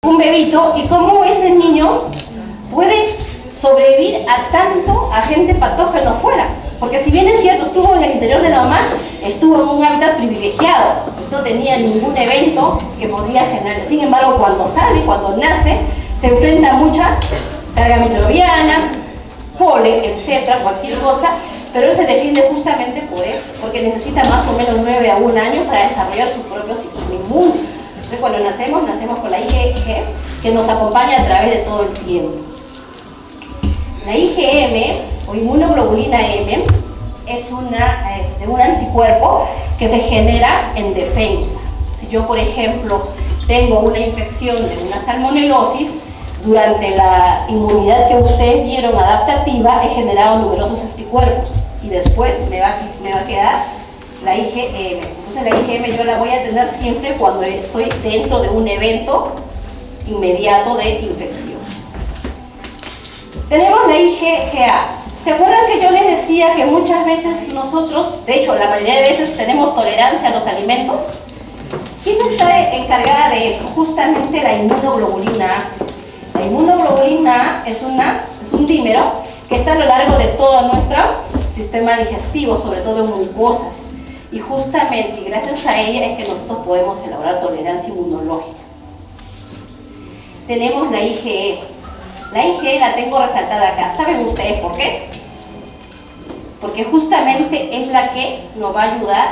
un bebito, y cómo ese niño puede sobrevivir a tanto agente patógeno fuera. Porque si bien es cierto, estuvo en el interior de la mamá, estuvo en un hábitat privilegiado, no tenía ningún evento que podría generar. Sin embargo, cuando sale, cuando nace, se enfrenta a mucha carga microbiana, polen, etcétera, cualquier cosa, pero él se defiende justamente por eso, porque necesita más o menos 9 a 1 año para desarrollar su propio sistema inmune. Entonces, cuando nacemos con la IgG, que nos acompaña a través de todo el tiempo. La IgM, o inmunoglobulina M, es un anticuerpo que se genera en defensa. Si yo, por ejemplo, tengo una infección de una salmonelosis, durante la inmunidad que ustedes vieron adaptativa, he generado numerosos anticuerpos y después me va a quedar la IgM. Entonces la IgM yo la voy a tener siempre cuando estoy dentro de un evento inmediato de infección. Tenemos la IgA. ¿Se acuerdan que yo les decía que muchas veces nosotros, de hecho la mayoría de veces, tenemos tolerancia a los alimentos? ¿Quién está encargada de eso? Justamente la inmunoglobulina A. La inmunoglobulina A es un dímero que está a lo largo de todo nuestro sistema digestivo, sobre todo en mucosas. Y justamente, y gracias a ella, es que nosotros podemos elaborar tolerancia inmunológica. Tenemos la IgE. La IgE la tengo resaltada acá. ¿Saben ustedes por qué? Porque justamente es la que nos va a ayudar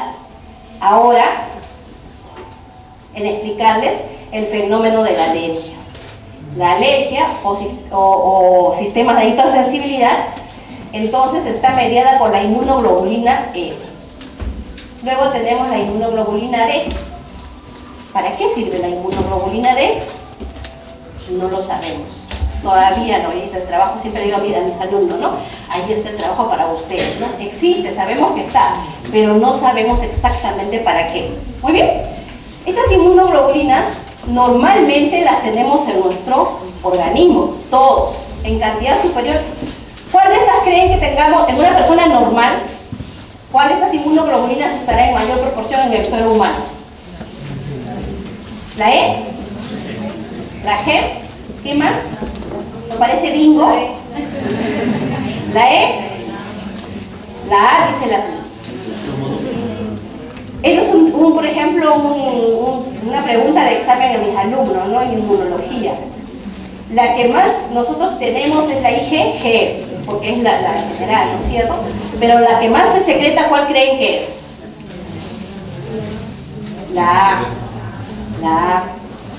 ahora en explicarles el fenómeno de la alergia. La alergia o sistemas de hipersensibilidad, entonces está mediada por la inmunoglobulina E. Luego tenemos la inmunoglobulina D. ¿Para qué sirve la inmunoglobulina D? No lo sabemos. Todavía no. Ahí está el trabajo, siempre digo a mis alumnos, ¿no? Ahí está el trabajo para ustedes, ¿no? Existe, sabemos que está, pero no sabemos exactamente para qué. Muy bien. Estas inmunoglobulinas normalmente las tenemos en nuestro organismo, todos, en cantidad superior. ¿Cuál de estas creen que tengamos en una persona normal? ¿Cuál de estas inmunoglobulinas estará en mayor proporción en el ser humano? ¿La E? ¿La G? ¿Qué más? ¿Me parece bingo? ¿La E? La A dice la I. Esto es por ejemplo, una pregunta de examen a mis alumnos, ¿no? En inmunología. La que más nosotros tenemos es la IgG, porque es la general, ¿no es cierto? Pero la que más se secreta, ¿cuál creen que es? La A.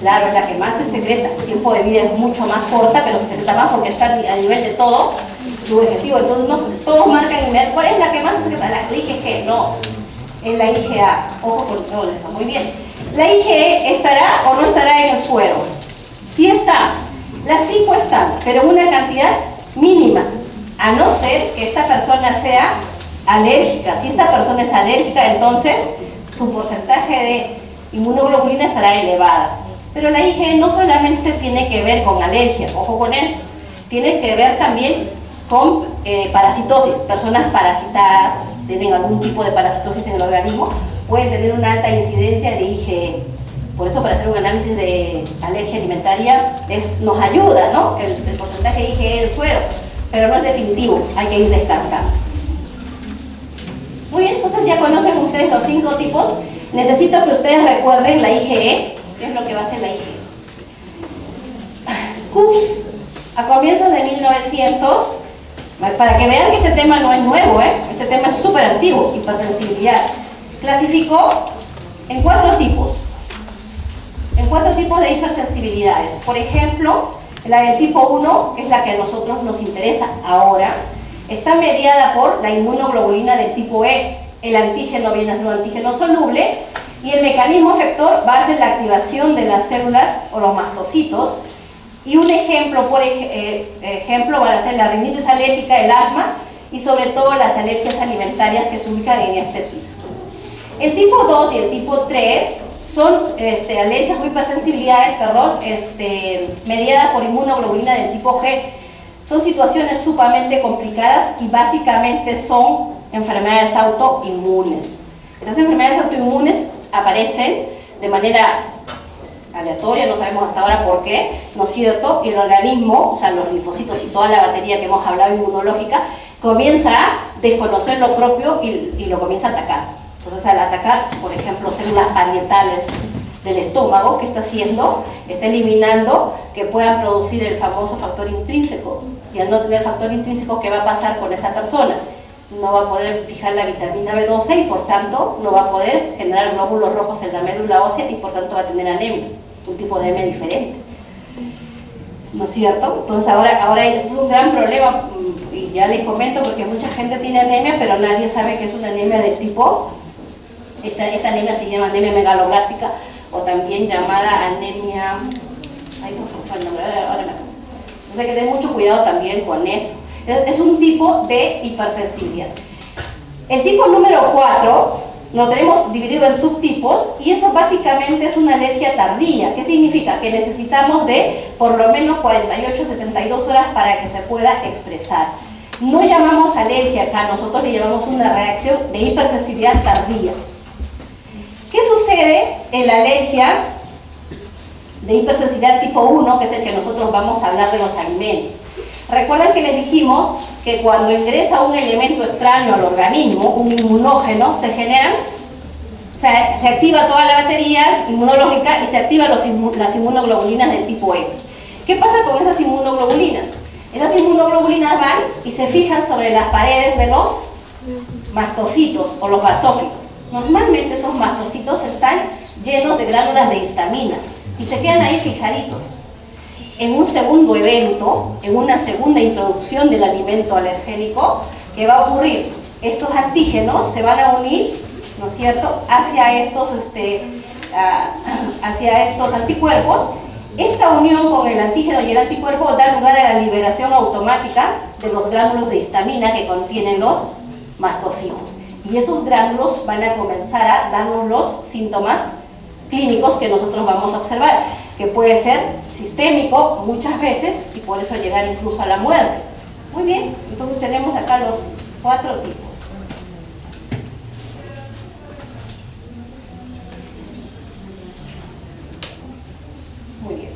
Claro, es la que más se secreta. El tiempo de vida es mucho más corta, pero se secreta más porque está a nivel de todo su objetivo. Entonces, no, todos marcan inmediatamente. ¿Cuál es la que más se secreta? La IgG, no. Es la IgA. Ojo con todo eso. Muy bien. ¿La IgE estará o no estará en el suero? Sí está. Las 5 están, pero en una cantidad mínima. A no ser que esta persona sea alérgica. Si esta persona es alérgica, entonces su porcentaje de inmunoglobulina estará elevada. Pero la IgE no solamente tiene que ver con alergia, ojo con eso. Tiene que ver también con parasitosis. Personas parasitadas, tienen algún tipo de parasitosis en el organismo, pueden tener una alta incidencia de IgE. Por eso, para hacer un análisis de alergia alimentaria nos ayuda, ¿no? El porcentaje de IgE del suero, pero no es definitivo, hay que ir descartando. Muy bien, entonces ya conocen ustedes los 5 tipos. Necesito que ustedes recuerden la IgE, que es lo que va a hacer la IgE. Hooks, a comienzos de 1900, para que vean que este tema no es nuevo, este tema es súper antiguo, hipersensibilidad, clasificó en 4 tipos. En 4 tipos de hipersensibilidades. Por ejemplo, la del tipo 1, que es la que a nosotros nos interesa ahora, está mediada por la inmunoglobulina del tipo E. El antígeno viene a ser un antígeno soluble y el mecanismo efector va a ser la activación de las células o los mastocitos. Y un ejemplo, por ejemplo, va a ser la rinitis alérgica, el asma y sobre todo las alergias alimentarias que se ubican en este tipo. El tipo 2 y el tipo 3 son alergias o hipersensibilidades, mediadas por inmunoglobulina del tipo G. Son situaciones sumamente complicadas y básicamente son enfermedades autoinmunes. Estas enfermedades autoinmunes aparecen de manera aleatoria, no sabemos hasta ahora por qué, ¿no es cierto? Y el organismo, o sea, los linfocitos y toda la batería que hemos hablado inmunológica, comienza a desconocer lo propio y lo comienza a atacar. Entonces, al atacar, por ejemplo, células parietales del estómago, ¿qué está haciendo? Está eliminando que puedan producir el famoso factor intrínseco. Y al no tener factor intrínseco, ¿qué va a pasar con esa persona? No va a poder fijar la vitamina B12 y por tanto no va a poder generar glóbulos rojos en la médula ósea y por tanto va a tener anemia, un tipo de anemia diferente. ¿No es cierto? Entonces ahora eso es un gran problema y ya les comento porque mucha gente tiene anemia pero nadie sabe que es una anemia del tipo, esta anemia se llama anemia megaloblástica o también llamada anemia, ay, no fue el nombre, ahora me acuerdo. O sea que ten mucho cuidado también con eso. Es un tipo de hipersensibilidad. El tipo número 4 lo tenemos dividido en subtipos y eso básicamente es una alergia tardía. ¿Qué significa? Que necesitamos de por lo menos 48-72 horas para que se pueda expresar. No llamamos alergia acá, nosotros le llamamos una reacción de hipersensibilidad tardía. ¿Qué sucede en la alergia de hipersensibilidad tipo 1, que es el que nosotros vamos a hablar de los alimentos? Recuerden que les dijimos que cuando ingresa un elemento extraño al organismo, un inmunógeno, se activa toda la batería inmunológica y se activan las inmunoglobulinas del tipo E. ¿Qué pasa con esas inmunoglobulinas? Esas inmunoglobulinas van y se fijan sobre las paredes de los mastocitos o los basófilos. Normalmente estos mastocitos están llenos de glándulas de histamina y se quedan ahí fijaditos. En un segundo evento, en una segunda introducción del alimento alergénico, ¿qué va a ocurrir? Estos antígenos se van a unir, ¿no es cierto?, hacia estos anticuerpos. Esta unión con el antígeno y el anticuerpo da lugar a la liberación automática de los gránulos de histamina que contienen los mastocitos. Y esos gránulos van a comenzar a darnos los síntomas clínicos que nosotros vamos a observar, que puede ser sistémico muchas veces y por eso llegar incluso a la muerte. Muy bien, entonces tenemos acá los 4 tipos. Muy bien.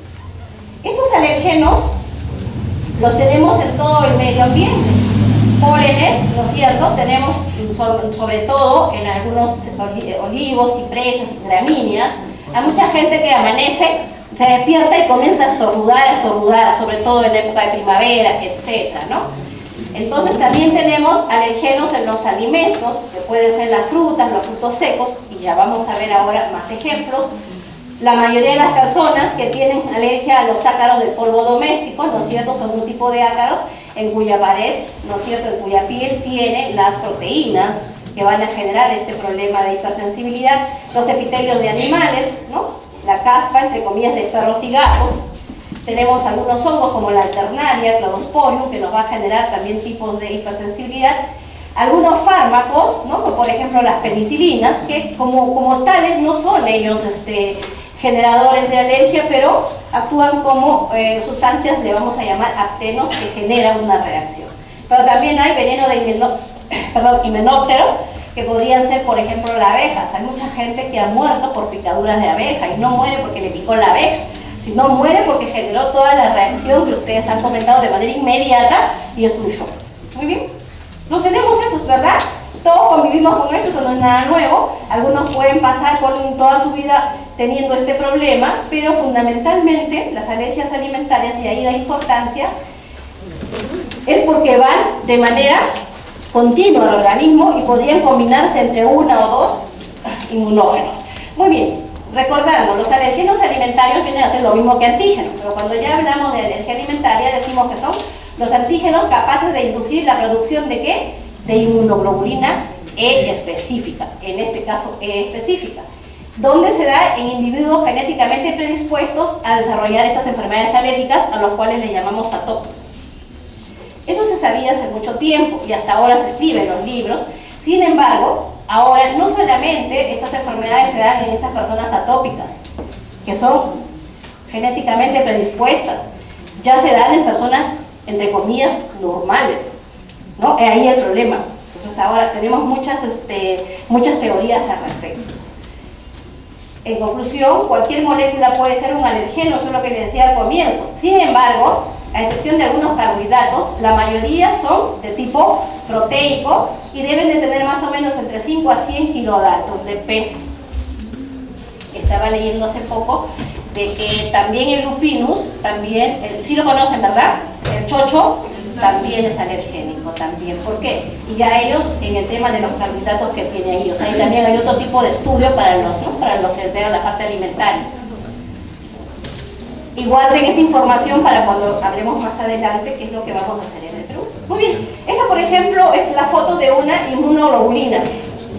Estos alergenos los tenemos en todo el medio ambiente. Pólenes, ¿no es cierto? Tenemos sobre todo en algunos olivos, cipreses, gramíneas. Hay mucha gente que amanece, se despierta y comienza a estornudar, sobre todo en época de primavera, etcétera, ¿no? Entonces también tenemos alergenos en los alimentos, que pueden ser las frutas, los frutos secos, y ya vamos a ver ahora más ejemplos. La mayoría de las personas que tienen alergia a los ácaros del polvo doméstico, ¿no es cierto?, son un tipo de ácaros en cuya pared, ¿no es cierto?, en cuya piel tiene las proteínas que van a generar este problema de hipersensibilidad. Los epitelios de animales, ¿no?, la caspa, entre comillas, de perros y gatos. Tenemos algunos hongos como la alternaria, Cladosporium, que nos va a generar también tipos de hipersensibilidad. Algunos fármacos, ¿no?, como por ejemplo las penicilinas, que como tales no son ellos generadores de alergia, pero actúan como sustancias, le vamos a llamar aptenos, que generan una reacción. Pero también hay veneno de himenópteros, que podrían ser, por ejemplo, las abejas. Hay mucha gente que ha muerto por picaduras de abeja y no muere porque le picó la abeja, sino muere porque generó toda la reacción que ustedes han comentado de manera inmediata y es un shock. Muy bien, nos tenemos esos, ¿verdad? Todos convivimos con esto, no es nada nuevo. Algunos pueden pasar con toda su vida teniendo este problema, pero fundamentalmente las alergias alimentarias, y ahí la importancia, es porque van de manera continua al organismo y podrían combinarse entre una o dos inmunógenos. Muy bien, recordando, los alergenos alimentarios vienen a ser lo mismo que antígenos, pero cuando ya hablamos de alergia alimentaria decimos que son los antígenos capaces de inducir la producción de ¿qué? De inmunoglobulina E específica, en este caso E específica, donde se da en individuos genéticamente predispuestos a desarrollar estas enfermedades alérgicas, a los cuales le llamamos atópicos. Eso se sabía hace mucho tiempo y hasta ahora se escribe en los libros. Sin embargo, ahora no solamente estas enfermedades se dan en estas personas atópicas, que son genéticamente predispuestas, ya se dan en personas, entre comillas, normales, ¿no? Ahí el problema. Entonces ahora tenemos muchas teorías al respecto. En conclusión, cualquier molécula puede ser un alergeno, eso es lo que les decía al comienzo. Sin embargo, a excepción de algunos carbohidratos, la mayoría son de tipo proteico y deben de tener más o menos entre 5 a 100 kilodaltons de peso. Estaba leyendo hace poco de que también el lupinus, también, sí lo conocen, ¿verdad? El chocho también es alergénico, también. ¿Por qué? Y ya ellos, en el tema de los carbohidratos que tienen ellos, ahí también hay otro tipo de estudio para los, ¿no? Para los que vean la parte alimentaria. Y guarden esa información para cuando hablemos más adelante qué es lo que vamos a hacer en el Perú. Muy bien, esta por ejemplo es la foto de una inmunoglobulina,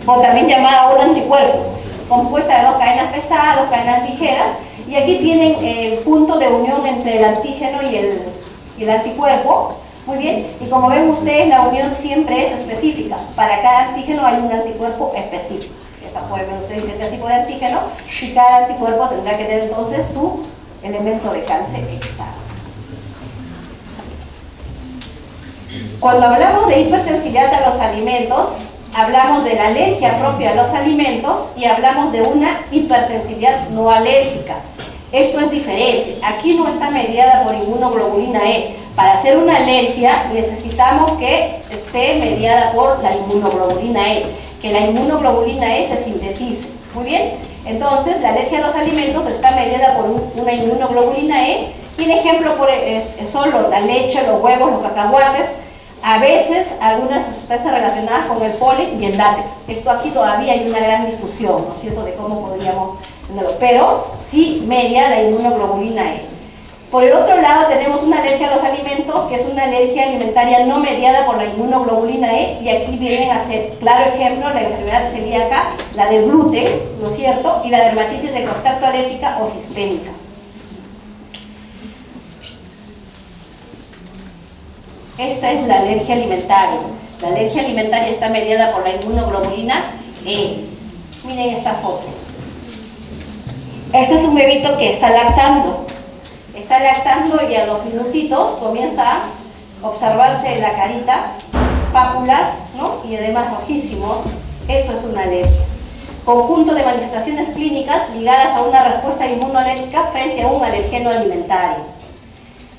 o también llamada un anticuerpo, compuesta de 2 cadenas pesadas, 2 cadenas ligeras, y aquí tienen el punto de unión entre el antígeno y el anticuerpo. Muy bien, y como ven ustedes, la unión siempre es específica. Para cada antígeno hay un anticuerpo específico. Esta pueden ver ustedes este tipo de antígeno, y cada anticuerpo tendrá que tener entonces su elemento de cáncer exacto. Cuando hablamos de hipersensibilidad a los alimentos, hablamos de la alergia propia a los alimentos y hablamos de una hipersensibilidad no alérgica. Esto es diferente. Aquí no está mediada por inmunoglobulina E. Para hacer una alergia necesitamos que esté mediada por la inmunoglobulina E, que la inmunoglobulina E se sintetice. Muy bien, entonces la alergia a los alimentos está mediada por una inmunoglobulina E, y el ejemplo son la leche, los huevos, los cacahuates, a veces algunas sustancias relacionadas con el polen y el látex. Esto aquí todavía hay una gran discusión, ¿no es cierto?, de cómo podríamos tenerlo, pero sí media la inmunoglobulina E. Por el otro lado tenemos una alergia a los alimentos, que es una alergia alimentaria no mediada por la inmunoglobulina E, y aquí vienen a ser claro ejemplo la enfermedad celíaca, la del gluten, ¿no es cierto?, y la dermatitis de contacto alérgica o sistémica. Esta es la alergia alimentaria. La alergia alimentaria está mediada por la inmunoglobulina E. Miren esta foto. Este es un bebito que está lactando. Está lactando y a los minutitos comienza a observarse en la carita pápulas, ¿no?, y además rojísimo. Eso es una alergia. Conjunto de manifestaciones clínicas ligadas a una respuesta inmunoalérgica frente a un alergeno alimentario.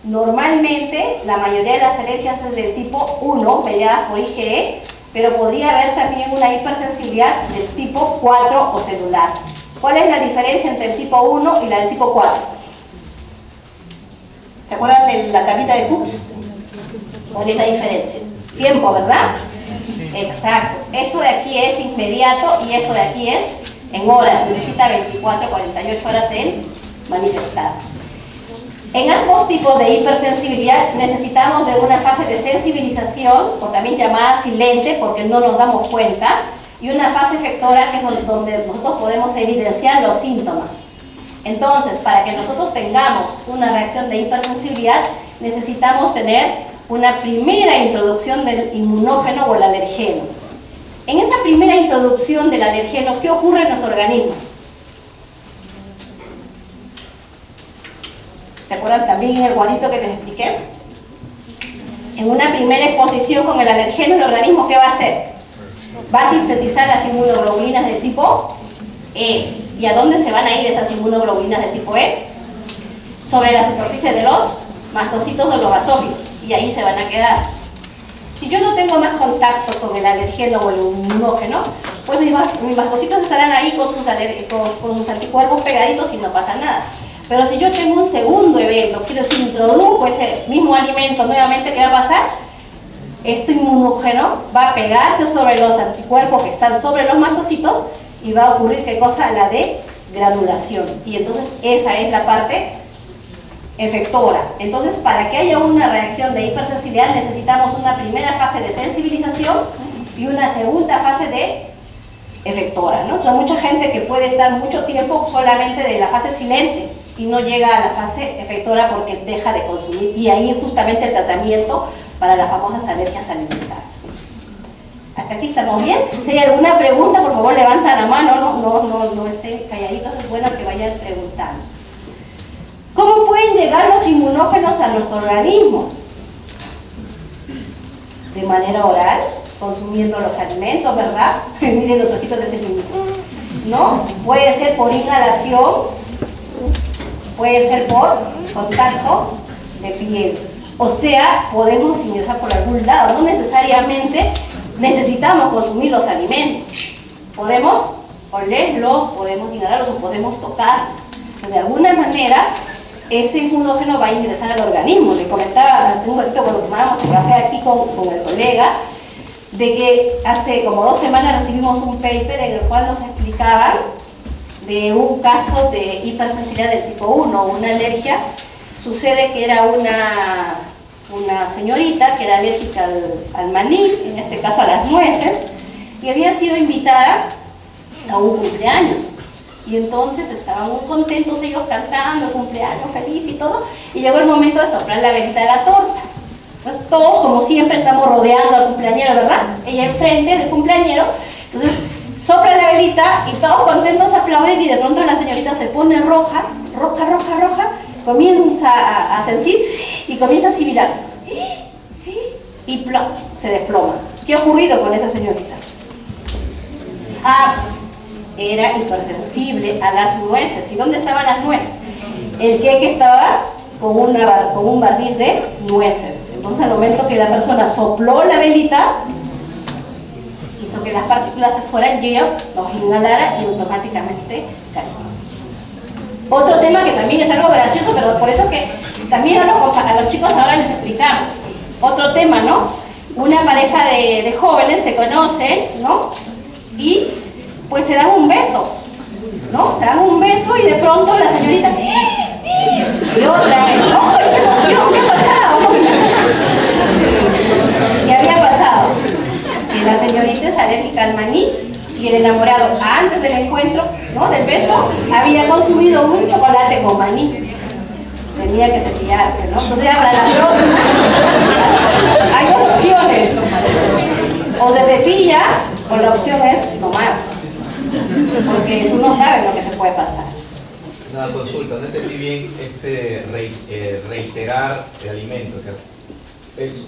Normalmente, la mayoría de las alergias es del tipo 1, mediadas por IgE, pero podría haber también una hipersensibilidad del tipo 4 o celular. ¿Cuál es la diferencia entre el tipo 1 y la del tipo 4? ¿Se acuerdan de la tablita de Hooks? ¿Cuál es la diferencia? Tiempo, ¿verdad? Exacto. Esto de aquí es inmediato y esto de aquí es en horas. Necesita 24, 48 horas en manifestarse. En ambos tipos de hipersensibilidad necesitamos de una fase de sensibilización, o también llamada silente, porque no nos damos cuenta, y una fase efectora, que es donde nosotros podemos evidenciar los síntomas. Entonces, para que nosotros tengamos una reacción de hipersensibilidad, necesitamos tener una primera introducción del inmunógeno o el alergeno. En esa primera introducción del alergeno, ¿qué ocurre en nuestro organismo? ¿Se acuerdan también en el cuadrito que les expliqué? En una primera exposición con el alergeno, el organismo, ¿qué va a hacer? Va a sintetizar las inmunoglobulinas del tipo E. ¿Y a dónde se van a ir esas inmunoglobulinas del tipo E? Sobre la superficie de los mastocitos o los basófilos, y ahí se van a quedar. Si yo no tengo más contacto con el alergeno o el inmunógeno, pues mis mastocitos estarán ahí con sus anticuerpos pegaditos y no pasa nada. Pero si yo tengo un segundo evento, quiero decir, introduzco ese mismo alimento nuevamente, ¿qué va a pasar? Este inmunógeno va a pegarse sobre los anticuerpos que están sobre los mastocitos y va a ocurrir, ¿qué cosa? La degranulación. Y entonces esa es la parte efectora. Entonces, para que haya una reacción de hipersensibilidad necesitamos una primera fase de sensibilización y una segunda fase de efectora, ¿no? O sea, mucha gente que puede estar mucho tiempo solamente de la fase silente y no llega a la fase efectora porque deja de consumir, y ahí justamente el tratamiento para las famosas alergias alimentarias. ¿Hasta aquí estamos bien? Si hay alguna pregunta, por favor levanta la mano, no estén calladitos, es bueno que vayan preguntando. ¿Cómo pueden llegar los inmunógenos a nuestro organismo? De manera oral, consumiendo los alimentos, ¿verdad? Miren los ojitos de este niño. ¿no? Puede ser por inhalación, puede ser por contacto de piel. O sea, podemos ingresar por algún lado, no necesariamente necesitamos consumir los alimentos. Podemos olerlos, podemos inhalarlos o podemos tocarlos. De alguna manera, ese inmunógeno va a ingresar al organismo. Le comentaba hace un ratito cuando tomábamos el café aquí con el colega, de que hace como 2 semanas recibimos un paper en el cual nos explicaban de un caso de hipersensibilidad del tipo 1, una alergia. Sucede que era una señorita que era alérgica al maní, en este caso a las nueces, y había sido invitada a un cumpleaños. Y entonces estaban muy contentos ellos cantando, cumpleaños feliz y todo, y llegó el momento de soplar la velita de la torta. Pues todos, como siempre, estamos rodeando al cumpleañero, ¿verdad? Ella enfrente del cumpleañero, entonces sopla la velita y todos contentos aplauden y de pronto la señorita se pone roja, comienza a sentir y comienza a sibilar. Y plom, se desploma. ¿Qué ha ocurrido con esa señorita? Era hipersensible a las nueces. ¿Y dónde estaban las nueces? El queque estaba con un barniz de nueces. Entonces, al momento que la persona sopló la velita, hizo que las partículas se fueran y ella los inhalara y automáticamente cayó. Otro tema que también es algo gracioso, pero por eso que también a los chicos ahora les explicamos. Otro tema, ¿no? Una pareja de jóvenes se conocen, ¿no? Y pues se dan un beso, ¿no? Se dan un beso y de pronto la señorita... Y otra vez, ¡oh, qué emoción! ¿Qué ha pasado? ¿Qué había pasado? Que la señorita es alérgica al maní y el enamorado, antes del encuentro, ¿no?, del beso, había consumido un chocolate con maní. Tenía que cepillarse, ¿no? Entonces, para la próxima, hay 2 opciones. O se cepilla, o la opción es no más. Porque tú no sabes lo que te puede pasar. Una consulta, no entendí bien reiterar el alimento, o sea, ¿es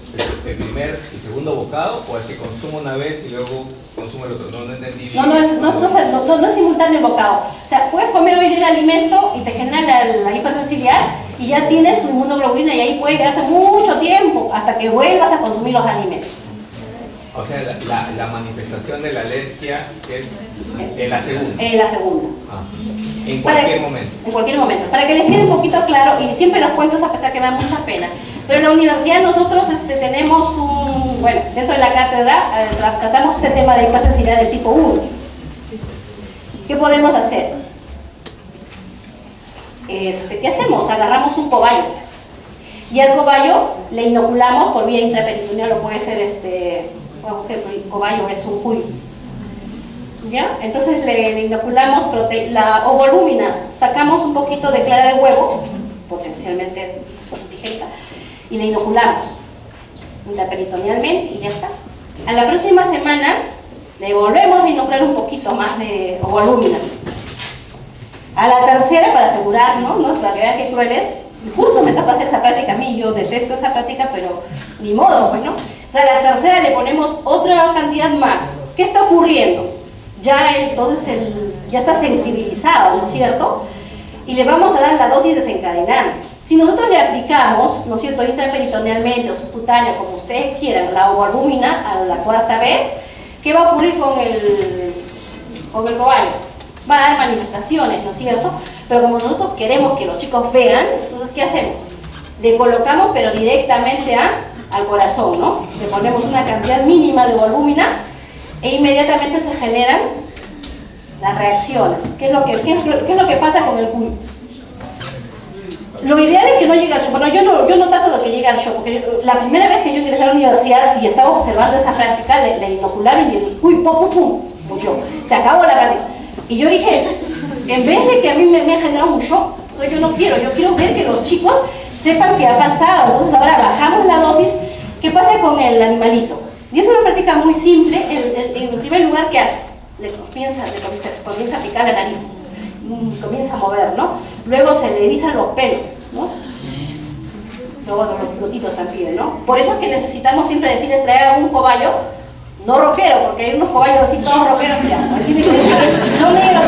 el primer y segundo bocado o es que consumo una vez y luego consumo el otro? No entendí bien. No es simultáneo el bocado. O sea, puedes comer hoy el alimento y te genera la hipersensibilidad y ya tienes tu inmunoglobulina y ahí puede quedarse mucho tiempo hasta que vuelvas a consumir los alimentos. O sea, la manifestación de la alergia es en la segunda. En la segunda. En cualquier momento. En cualquier momento. Para que les quede un poquito claro, y siempre los cuento a pesar que me da mucha pena, pero en la universidad nosotros tenemos dentro de la cátedra tratamos este tema de hipersensibilidad del tipo 1. ¿Qué podemos hacer? ¿Qué hacemos? Agarramos un cobayo y al cobayo le inoculamos por vía intraperitoneal, o puede ser el cobayo es un cuy. ¿Ya? Entonces le inoculamos la ovolúmina, sacamos un poquito de clara de huevo, potencialmente digesta, y le inoculamos intraperitonealmente y ya está. A la próxima semana le volvemos a inocular un poquito más de ovolúmina. A la tercera, para asegurarnos, ¿no? Para que vean qué cruel es, justo me toca hacer esa práctica a mí, yo detesto esa práctica, pero ni modo, pues, ¿no? O sea, a la tercera le ponemos otra cantidad más. ¿Qué está ocurriendo? Ya entonces ya está sensibilizado, ¿no es cierto? Y le vamos a dar la dosis desencadenante. Si nosotros le aplicamos, ¿no es cierto?, intraperitonealmente o subcutáneo, como ustedes quieran, la ovolúmina a la 4ª vez, ¿qué va a ocurrir con el cobayo? Va a dar manifestaciones, ¿no es cierto? Pero como nosotros queremos que los chicos vean, entonces, ¿qué hacemos? Le colocamos, pero directamente al corazón, ¿no? Le ponemos una cantidad mínima de volúmina e inmediatamente se generan las reacciones. ¿Qué es lo que pasa con el cuy? Lo ideal es que no llegue al shock. Bueno, yo no trato de que llegue al shock, porque la primera vez que yo ingresé a la universidad y estaba observando esa práctica, le inocularon y el cuy, pum, murió. Se acabó la práctica. Y yo dije, en vez de que a mí me ha generado un shock, yo no quiero, yo quiero ver que los chicos sepan qué ha pasado. Entonces ahora bajamos la dosis. ¿Qué pasa con el animalito? Y es una práctica muy simple. En primer lugar, ¿qué hace? Le comienza a picar la nariz, comienza a mover, ¿no? Luego se le erizan los pelos, ¿no? Luego los bigotitos también, ¿no? Por eso es que necesitamos siempre decirles, traigan un cobayo, no rockero, porque hay unos cobayos así todos rockeros, ya, aquí no negro,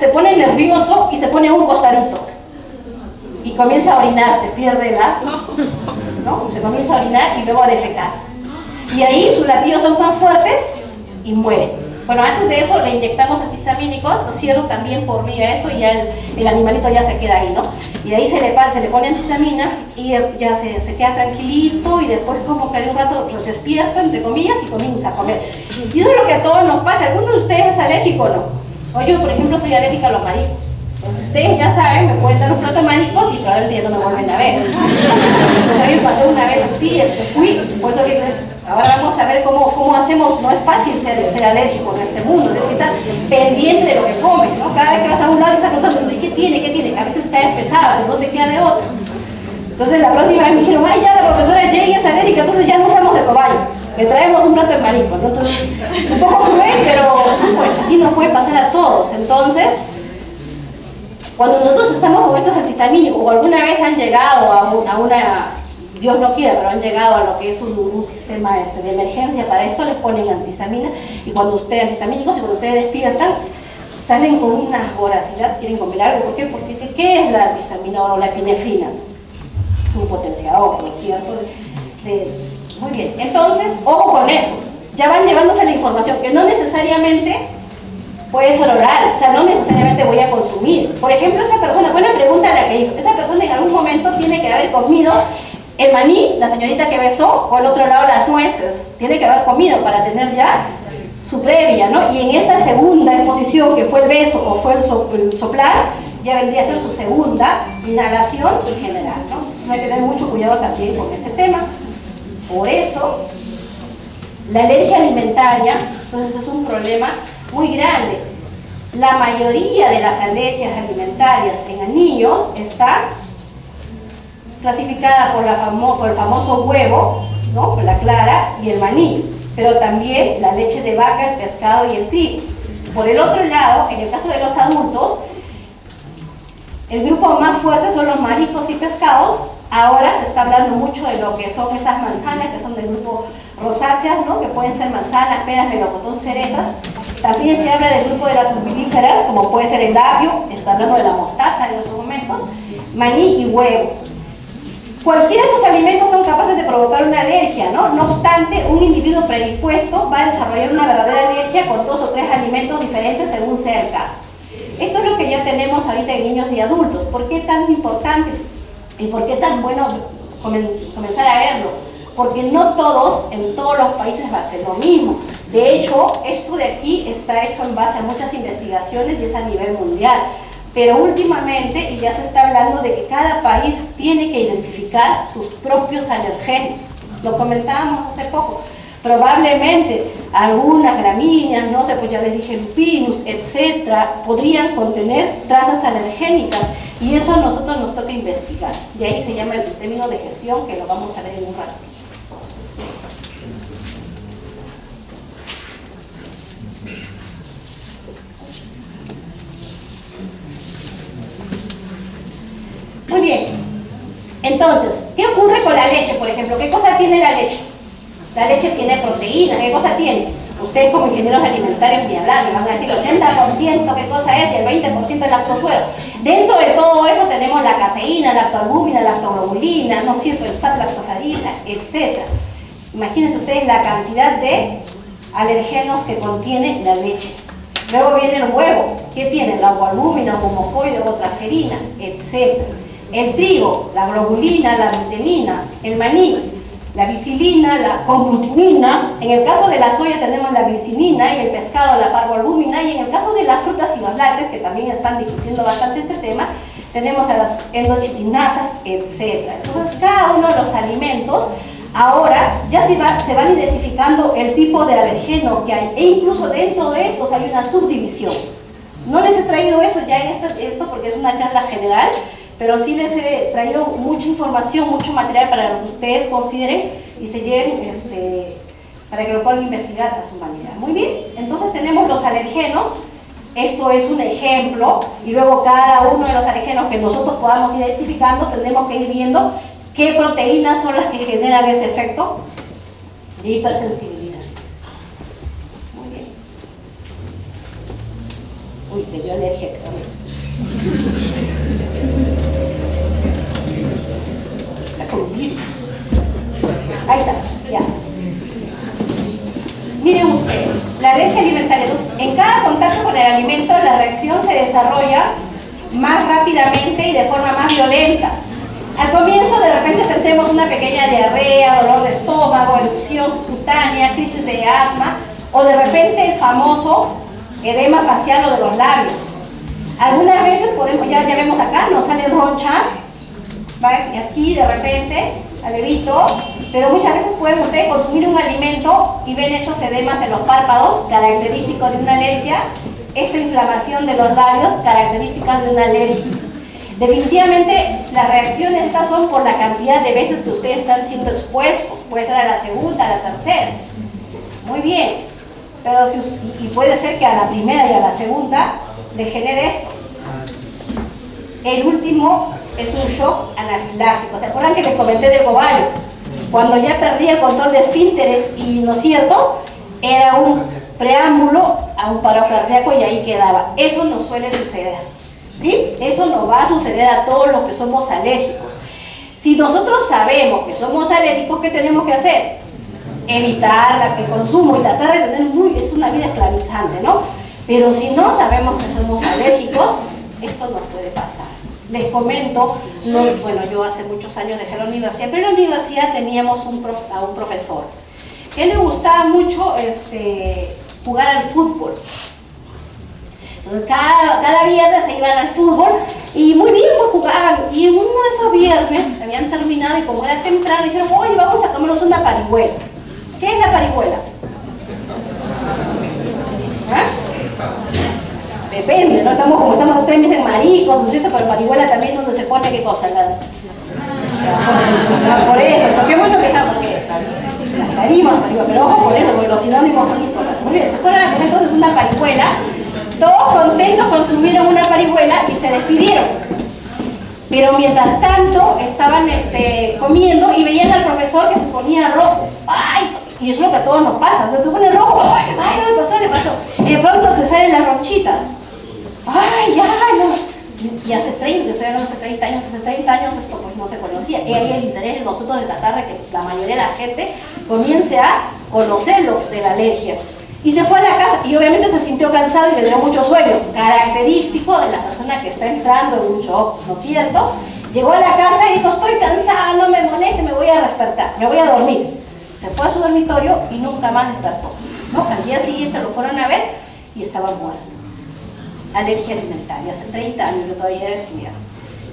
se pone nervioso y se pone a un costadito. Y comienza a orinar, se pierde ¿no? Se comienza a orinar y luego a defecar. Y ahí sus latidos son tan fuertes y muere. Bueno, antes de eso le inyectamos antihistamínicos, ¿no es cierto? También por vía esto y ya el animalito ya se queda ahí, ¿no? Y de ahí se le pone antihistamina y ya se queda tranquilito y después como que de un rato despierta, entre comillas, y comienza a comer. Y eso es lo que a todos nos pasa. ¿Alguno de ustedes es alérgico o no? O yo, por ejemplo, soy alérgica a los mariscos. Entonces, ustedes ya saben, me pueden dar un plato de mariscos y probablemente ya no me vuelven a ver. Entonces, a mí me pasó una vez así, fui, por eso que ahora vamos a ver cómo hacemos. No es fácil ser alérgico en este mundo, tienes que estar pendiente de lo que comes, ¿no? Cada vez que vas a un lado estás preguntando, ¿qué tiene? ¿Qué tiene? A veces cae pesado, no te queda de otro. Entonces la próxima vez me dijeron, ay, ya la profesora Jay es alérgica, entonces ya no usamos el cobayo, le traemos un plato de marisco, ¿no? Entonces, un poco cruel, pero pues así nos puede pasar a todos. Entonces, cuando nosotros estamos con estos antihistamínicos o alguna vez han llegado a una, Dios no quiera, pero han llegado a lo que es un sistema de emergencia para esto, les ponen antihistamina y cuando ustedes despiertan, salen con una voracidad, quieren comer algo. ¿Por qué? Porque ¿qué es la antihistamina o la epinefrina? Es un potenciador, ¿no es cierto? Muy bien, entonces, ojo con eso, ya van llevándose la información que no necesariamente puede ser oral, o sea, no necesariamente voy a consumir. Por ejemplo, esa persona, buena pregunta la que hizo, esa persona en algún momento tiene que haber comido el maní, la señorita que besó, o al otro lado las nueces, tiene que haber comido para tener ya su previa, ¿no? Y en esa segunda exposición, que fue el beso o fue el soplar, ya vendría a ser su segunda inhalación en general, ¿no? Entonces, hay que tener mucho cuidado también con ese tema. Por eso, la alergia alimentaria, entonces es un problema muy grande. La mayoría de las alergias alimentarias en niños está clasificada por el famoso huevo, ¿no? Por la clara y el maní, pero también la leche de vaca, el pescado y el trigo. Por el otro lado, en el caso de los adultos, el grupo más fuerte son los mariscos y pescados. Ahora se está hablando mucho de lo que son estas manzanas, que son del grupo rosáceas, ¿no? Que pueden ser manzanas, peras, melocotón, cerezas. También se habla del grupo de las umbelíferas, como puede ser el apio, está hablando de la mostaza en estos momentos, maní y huevo. Cualquiera de estos alimentos son capaces de provocar una alergia, ¿no? No obstante, un individuo predispuesto va a desarrollar una verdadera alergia con 2 o 3 alimentos diferentes según sea el caso. Esto es lo que ya tenemos ahorita en niños y adultos. ¿Por qué tan importante? ¿Y por qué tan bueno comenzar a verlo? Porque no todos, en todos los países va a ser lo mismo. De hecho, esto de aquí está hecho en base a muchas investigaciones y es a nivel mundial. Pero últimamente, y ya se está hablando de que cada país tiene que identificar sus propios alergenos. Lo comentábamos hace poco. Probablemente algunas gramíneas, no sé, pues ya les dije lupinus, etcétera, podrían contener trazas alergénicas y eso a nosotros nos toca investigar. Y ahí se llama el término de gestión, que lo vamos a ver en un rato. Muy bien, entonces, ¿qué ocurre con la leche, por ejemplo? ¿Qué cosa tiene la leche? La leche tiene proteína, ¿qué cosa tiene? Ustedes como ingenieros alimentarios ni hablar, me van a decir 80%, ¿qué cosa es? Y el 20% es lactosuero. Dentro de todo eso tenemos la caseína, la lactoalbúmina, la lactoglobulina, ¿no es cierto? El sal, lactoferrina, etc. Imagínense ustedes la cantidad de alergenos que contiene la leche. Luego viene el huevo, ¿qué tiene? La albúmina, homocoide, transferina, etc. El trigo, la globulina, la luteína, el maní, la bicilina, la conglutinina. En el caso de la soya tenemos la glicinina y el pescado la parvoalbúmina, y en el caso de las frutas y los lácteos, que también están discutiendo bastante este tema, tenemos a las endochitinasas, etc. Entonces, cada uno de los alimentos ahora ya se van identificando el tipo de alergeno que hay, e incluso dentro de estos hay una subdivisión. No les he traído eso ya en esto porque es una charla general, pero sí les he traído mucha información, mucho material para que ustedes consideren y se lleven, para que lo puedan investigar a su manera. Muy bien, entonces tenemos los alergenos. Esto es un ejemplo, y luego cada uno de los alergenos que nosotros podamos ir identificando, tendremos que ir viendo qué proteínas son las que generan ese efecto de hipersensibilidad. Muy bien. Uy, le dio alergia, creo. Está con virus. Ahí está, ya. Miren ustedes, la alergia alimentaria. Entonces, en cada contacto con el alimento, la reacción se desarrolla más rápidamente y de forma más violenta. Al comienzo, de repente, tendremos una pequeña diarrea, dolor de estómago, erupción cutánea, crisis de asma, o de repente el famoso edema facial o de los labios. Algunas veces podemos, ya vemos acá, nos salen ronchas, ¿vale? Y aquí de repente, al bebito, pero muchas veces pueden ustedes consumir un alimento y ven esos edemas en los párpados, característicos de una alergia, esta inflamación de los labios, características de una alergia. Definitivamente las reacciones estas son por la cantidad de veces que ustedes están siendo expuestos, puede ser a la segunda, a la tercera. Muy bien, pero y puede ser que a la primera y a la segunda le genere esto. El último es un shock anafiláctico. ¿Se acuerdan que les comenté del ovario? Cuando ya perdí el control de esfínteres y, ¿no es cierto?, era un preámbulo a un paro cardíaco y ahí quedaba. Eso no suele suceder, ¿sí? Eso no va a suceder a todos los que somos alérgicos. Si nosotros sabemos que somos alérgicos, ¿qué tenemos que hacer? Evitar el consumo y tratar de tener es una vida esclavizante, ¿no? Pero si no sabemos que somos alérgicos, esto nos puede pasar. Les comento, bueno, yo hace muchos años dejé la universidad, pero en la universidad teníamos a un profesor que le gustaba mucho jugar al fútbol. Entonces cada viernes se iban al fútbol y muy bien pues jugaban, y uno de esos viernes habían terminado y como era temprano dijeron, oye, vamos a comernos una parihuela. ¿Qué es la parihuela? ¿Ah? Depende, ¿no? Como estamos ustedes me dicen mariscos, ¿no es cierto? Pero parihuela también es donde se pone qué cosa, por eso, porque es bueno que estamos, las tarimas, pero ojo por eso, porque los sinónimos son importantes. Muy bien, se fueron a comer entonces una parihuela, todos contentos consumieron una parihuela y se despidieron. Pero mientras tanto estaban comiendo y veían al profesor que se ponía rojo. ¡Ay! Y eso es lo que a todos nos pasa, se te pone rojo, ¡ay! No le pasó. Y de pronto te salen las ronchitas. ¡Ay, ya! No! Y hace 30, estoy hablando hace 30 años esto pues no se conocía. Y ahí el interés de nosotros de tratar de que la mayoría de la gente comience a conocerlo de la alergia. Y se fue a la casa y obviamente se sintió cansado y le dio mucho sueño, característico de la persona que está entrando en un shock, ¿no es cierto? Llegó a la casa y dijo, estoy cansada, no me moleste, me voy a despertar, me voy a dormir. Se fue a su dormitorio y nunca más despertó, ¿no? Al día siguiente lo fueron a ver y estaba muerto. Alergia alimentaria, hace 30 años, yo todavía era estudiante.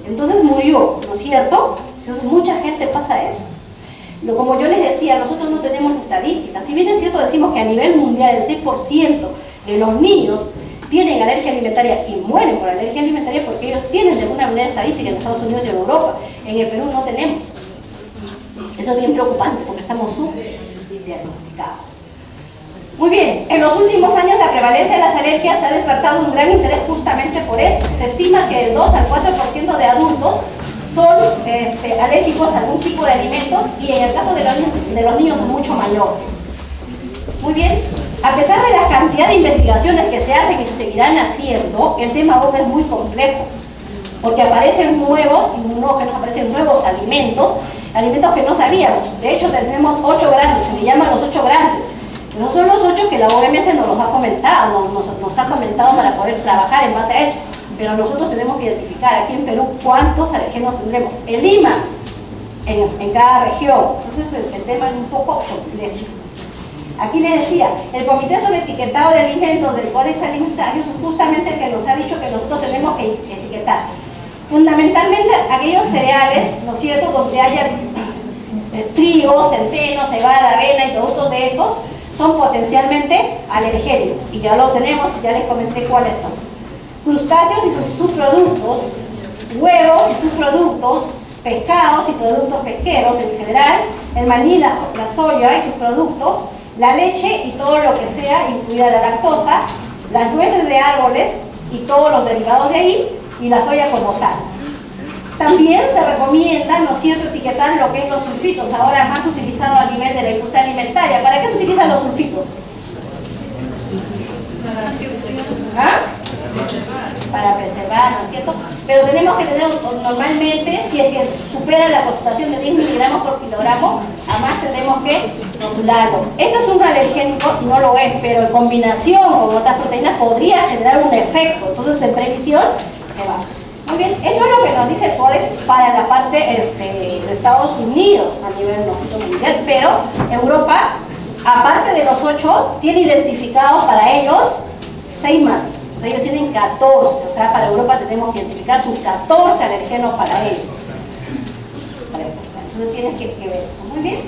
Entonces murió, ¿no es cierto? Entonces mucha gente pasa eso. Como yo les decía, nosotros no tenemos estadísticas. Si bien es cierto, decimos que a nivel mundial el 6% de los niños tienen alergia alimentaria y mueren por alergia alimentaria porque ellos tienen de alguna manera estadística en Estados Unidos y en Europa. En el Perú no tenemos. Eso es bien preocupante porque estamos subdiagnosticados. Muy bien, en los últimos años la prevalencia de las alergias se ha despertado un gran interés justamente por eso. Se estima que el 2 al 4% de adultos son alérgicos a algún tipo de alimentos y en el caso de los niños es mucho mayor. Muy bien, a pesar de la cantidad de investigaciones que se hacen y se seguirán haciendo, el tema aún es muy complejo, porque aparecen nuevos inmunógenos, aparecen nuevos alimentos que no sabíamos. De hecho tenemos 8 grandes, se le llaman los 8 grandes. No son los 8 que la OMS nos los ha comentado, nos ha comentado para poder trabajar en base a ellos. Pero nosotros tenemos que identificar aquí en Perú cuántos alergenos tendremos. En Lima, en cada región. Entonces el tema es un poco complejo. Aquí les decía, el Comité sobre Etiquetado de Alimentos del Códex Alimentario es justamente el que nos ha dicho que nosotros tenemos que etiquetar. Fundamentalmente aquellos cereales, ¿no es cierto?, donde haya trigo, centeno, cebada, avena y productos de estos, son potencialmente alergénicos. Y ya lo tenemos, ya les comenté cuáles son. Crustáceos y sus subproductos, huevos y sus productos, pescados y productos pesqueros en general, el maní, la soya y sus productos, la leche y todo lo que sea, incluida la lactosa, las nueces de árboles y todos los derivados de ahí, y la soya como tal. También se recomienda, ¿no es cierto?, etiquetar lo que es los sulfitos, ahora más utilizado a nivel de la industria alimentaria. ¿Para qué se utilizan los sulfitos? ¿Ah? para preservar, ¿no es cierto? Pero tenemos que tener normalmente, si es que supera la concentración de 10 miligramos por kilogramo, además tenemos que rotularlo. Esto es un alergénico, no lo es, pero en combinación con otras proteínas podría generar un efecto, entonces en previsión se va. Muy bien, eso es lo que nos dice el Codex para la parte de Estados Unidos a nivel mundial, pero Europa, aparte de los 8, tiene identificados para ellos 6 más. O sea, ellos tienen 14, o sea, para Europa tenemos que identificar sus 14 alergenos para ellos. Entonces tienes que ver. Muy bien.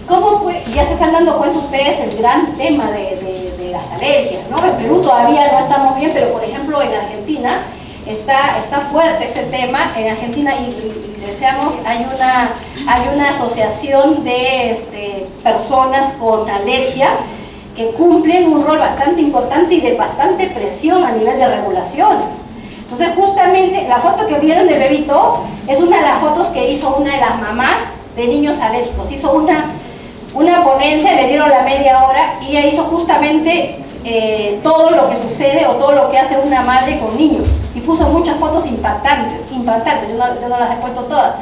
¿Cómo fue? Ya se están dando cuenta ustedes el gran tema de las alergias, ¿no? En Perú todavía no estamos bien, pero por ejemplo en Argentina está fuerte este tema. En Argentina, y deseamos, hay una asociación de personas con alergia que cumplen un rol bastante importante y de bastante presión a nivel de regulaciones. Entonces justamente la foto que vieron del bebito es una de las fotos que hizo una de las mamás de niños alérgicos. Hizo una ponencia, le dieron la media hora y ella hizo justamente todo lo que sucede o todo lo que hace una madre con niños y puso muchas fotos impactantes, yo no las he puesto todas.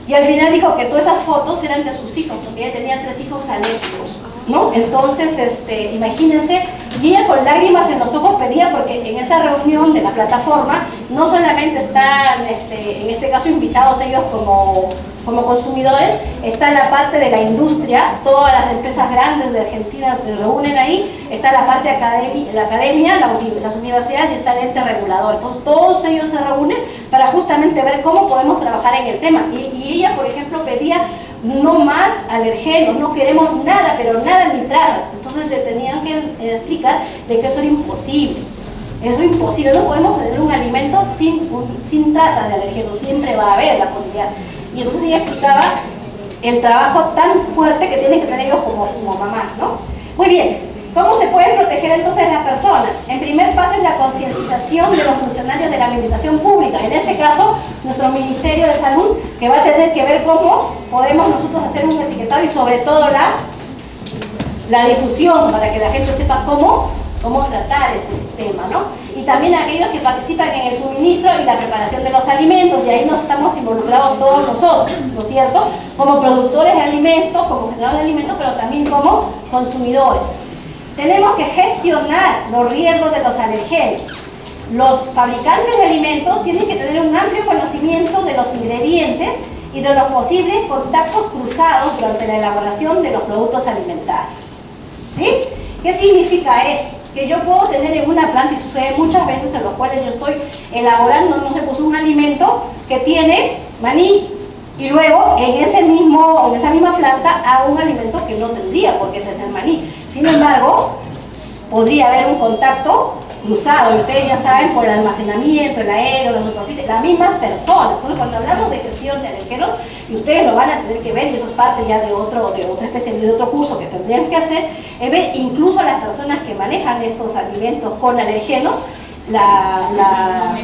Y al final dijo que todas esas fotos eran de sus hijos, porque ella tenía 3 hijos alérgicos, ¿no? Entonces, imagínense, y ella con lágrimas en los ojos pedía, porque en esa reunión de la plataforma no solamente están, en este caso, invitados ellos como consumidores, está la parte de la industria, todas las empresas grandes de Argentina se reúnen ahí, está la parte de la academia, las universidades y está el ente regulador. Entonces todos ellos se reúnen para justamente ver cómo podemos trabajar en el tema. Y ella, por ejemplo, pedía no más alergenos, no queremos nada, pero nada ni trazas. Entonces le tenían que explicar de que eso era imposible. Es imposible, no podemos tener un alimento sin trazas de alergenos, siempre va a haber la posibilidad. Y entonces ella explicaba el trabajo tan fuerte que tienen que tener ellos como mamás, ¿no? Muy bien, ¿cómo se pueden proteger entonces las personas? En primer paso es la concientización de los funcionarios de la administración pública, en este caso nuestro Ministerio de Salud, que va a tener que ver cómo podemos nosotros hacer un etiquetado y sobre todo la difusión para que la gente sepa cómo tratar este sistema, ¿no? Y también aquellos que participan en el suministro y la preparación de los alimentos, y ahí nos estamos involucrados todos nosotros, ¿no es cierto? Como productores de alimentos, como generadores de alimentos, pero también como consumidores. Tenemos que gestionar los riesgos de los alergenos. Los fabricantes de alimentos tienen que tener un amplio conocimiento de los ingredientes y de los posibles contactos cruzados durante la elaboración de los productos alimentarios. ¿Sí? ¿Qué significa esto? Que yo puedo tener en una planta, y sucede muchas veces en los cuales yo estoy elaborando, no sé, pues un alimento que tiene maní, y luego en esa misma planta hago un alimento que no tendría por qué tener maní. Sin embargo, podría haber un contacto cruzado, y ustedes ya saben, por el almacenamiento, el aéreo, la superficie, las mismas personas. Entonces, cuando hablamos de gestión de alergenos, y ustedes lo van a tener que ver, y eso es parte ya de otra especie de otro curso que tendrían que hacer, es ver incluso las personas que manejan estos alimentos con alergenos, la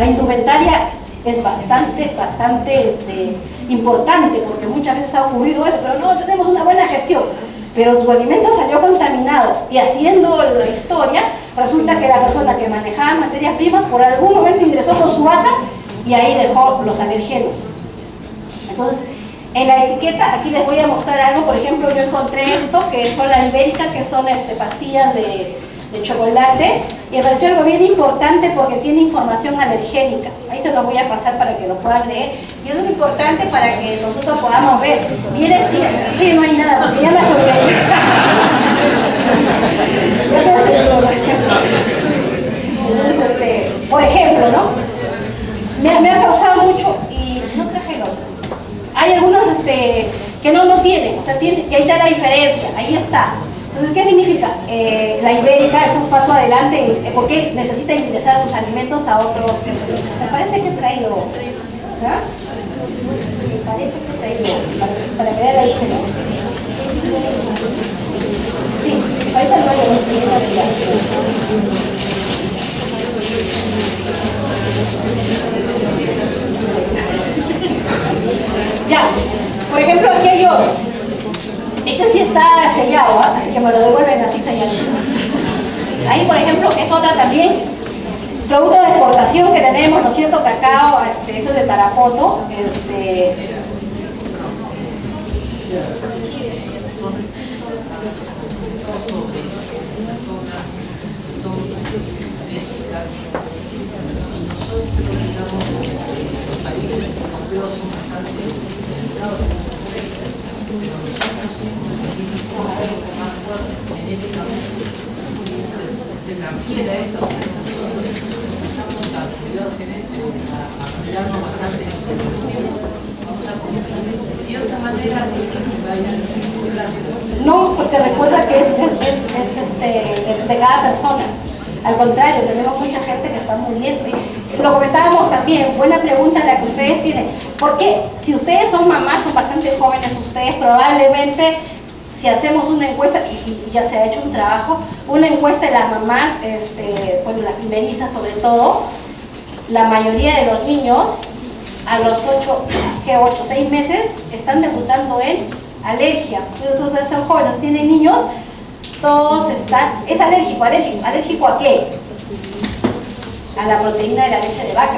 indumentaria es bastante importante, porque muchas veces ha ocurrido eso, pero no tenemos una buena gestión. Pero tu alimento salió contaminado, y haciendo la historia, resulta que la persona que manejaba materias primas por algún momento ingresó con su bata y ahí dejó los alergenos. Entonces, en la etiqueta, aquí les voy a mostrar algo. Por ejemplo, yo encontré esto, que son las ibéricas, que son pastillas de chocolate, y me pareció algo bien importante porque tiene información alergénica. Ahí se los voy a pasar para que lo puedan leer, y eso es importante para que nosotros podamos ver. Viene sí, no hay nada, porque ya me sobreviví. Entonces, por ejemplo, ¿no? Me ha causado mucho, y no traje el otro. Hay algunos que no tienen, o sea, que ahí está la diferencia, ahí está. Entonces, ¿qué significa? La ibérica es un paso adelante, porque necesita ingresar sus alimentos a otro. Me parece que he traído, ¿ah? Me parece que he traído, para que vean la diferencia. Sí, ahorita lo voy Ya, por ejemplo, aquí hay otro. Este sí está sellado, ¿eh? Así que me lo devuelven así sellado. Ahí, por ejemplo, es otra también, producto de exportación que tenemos, ¿no es cierto? Cacao, eso de Tarapoto, no, porque recuerda que es de cada persona. Al contrario, tenemos mucha gente que está muriendo. Y lo comentábamos también, buena pregunta la que ustedes tienen. Porque si ustedes son mamás, son bastante jóvenes ustedes, probablemente si hacemos una encuesta, y ya se ha hecho un trabajo, una encuesta de las mamás, bueno, las primerizas sobre todo, la mayoría de los niños a los 6 meses están debutando en alergia. Entonces estos jóvenes tienen niños, todos están, es ¿alérgico a qué? A la proteína de la leche de vaca.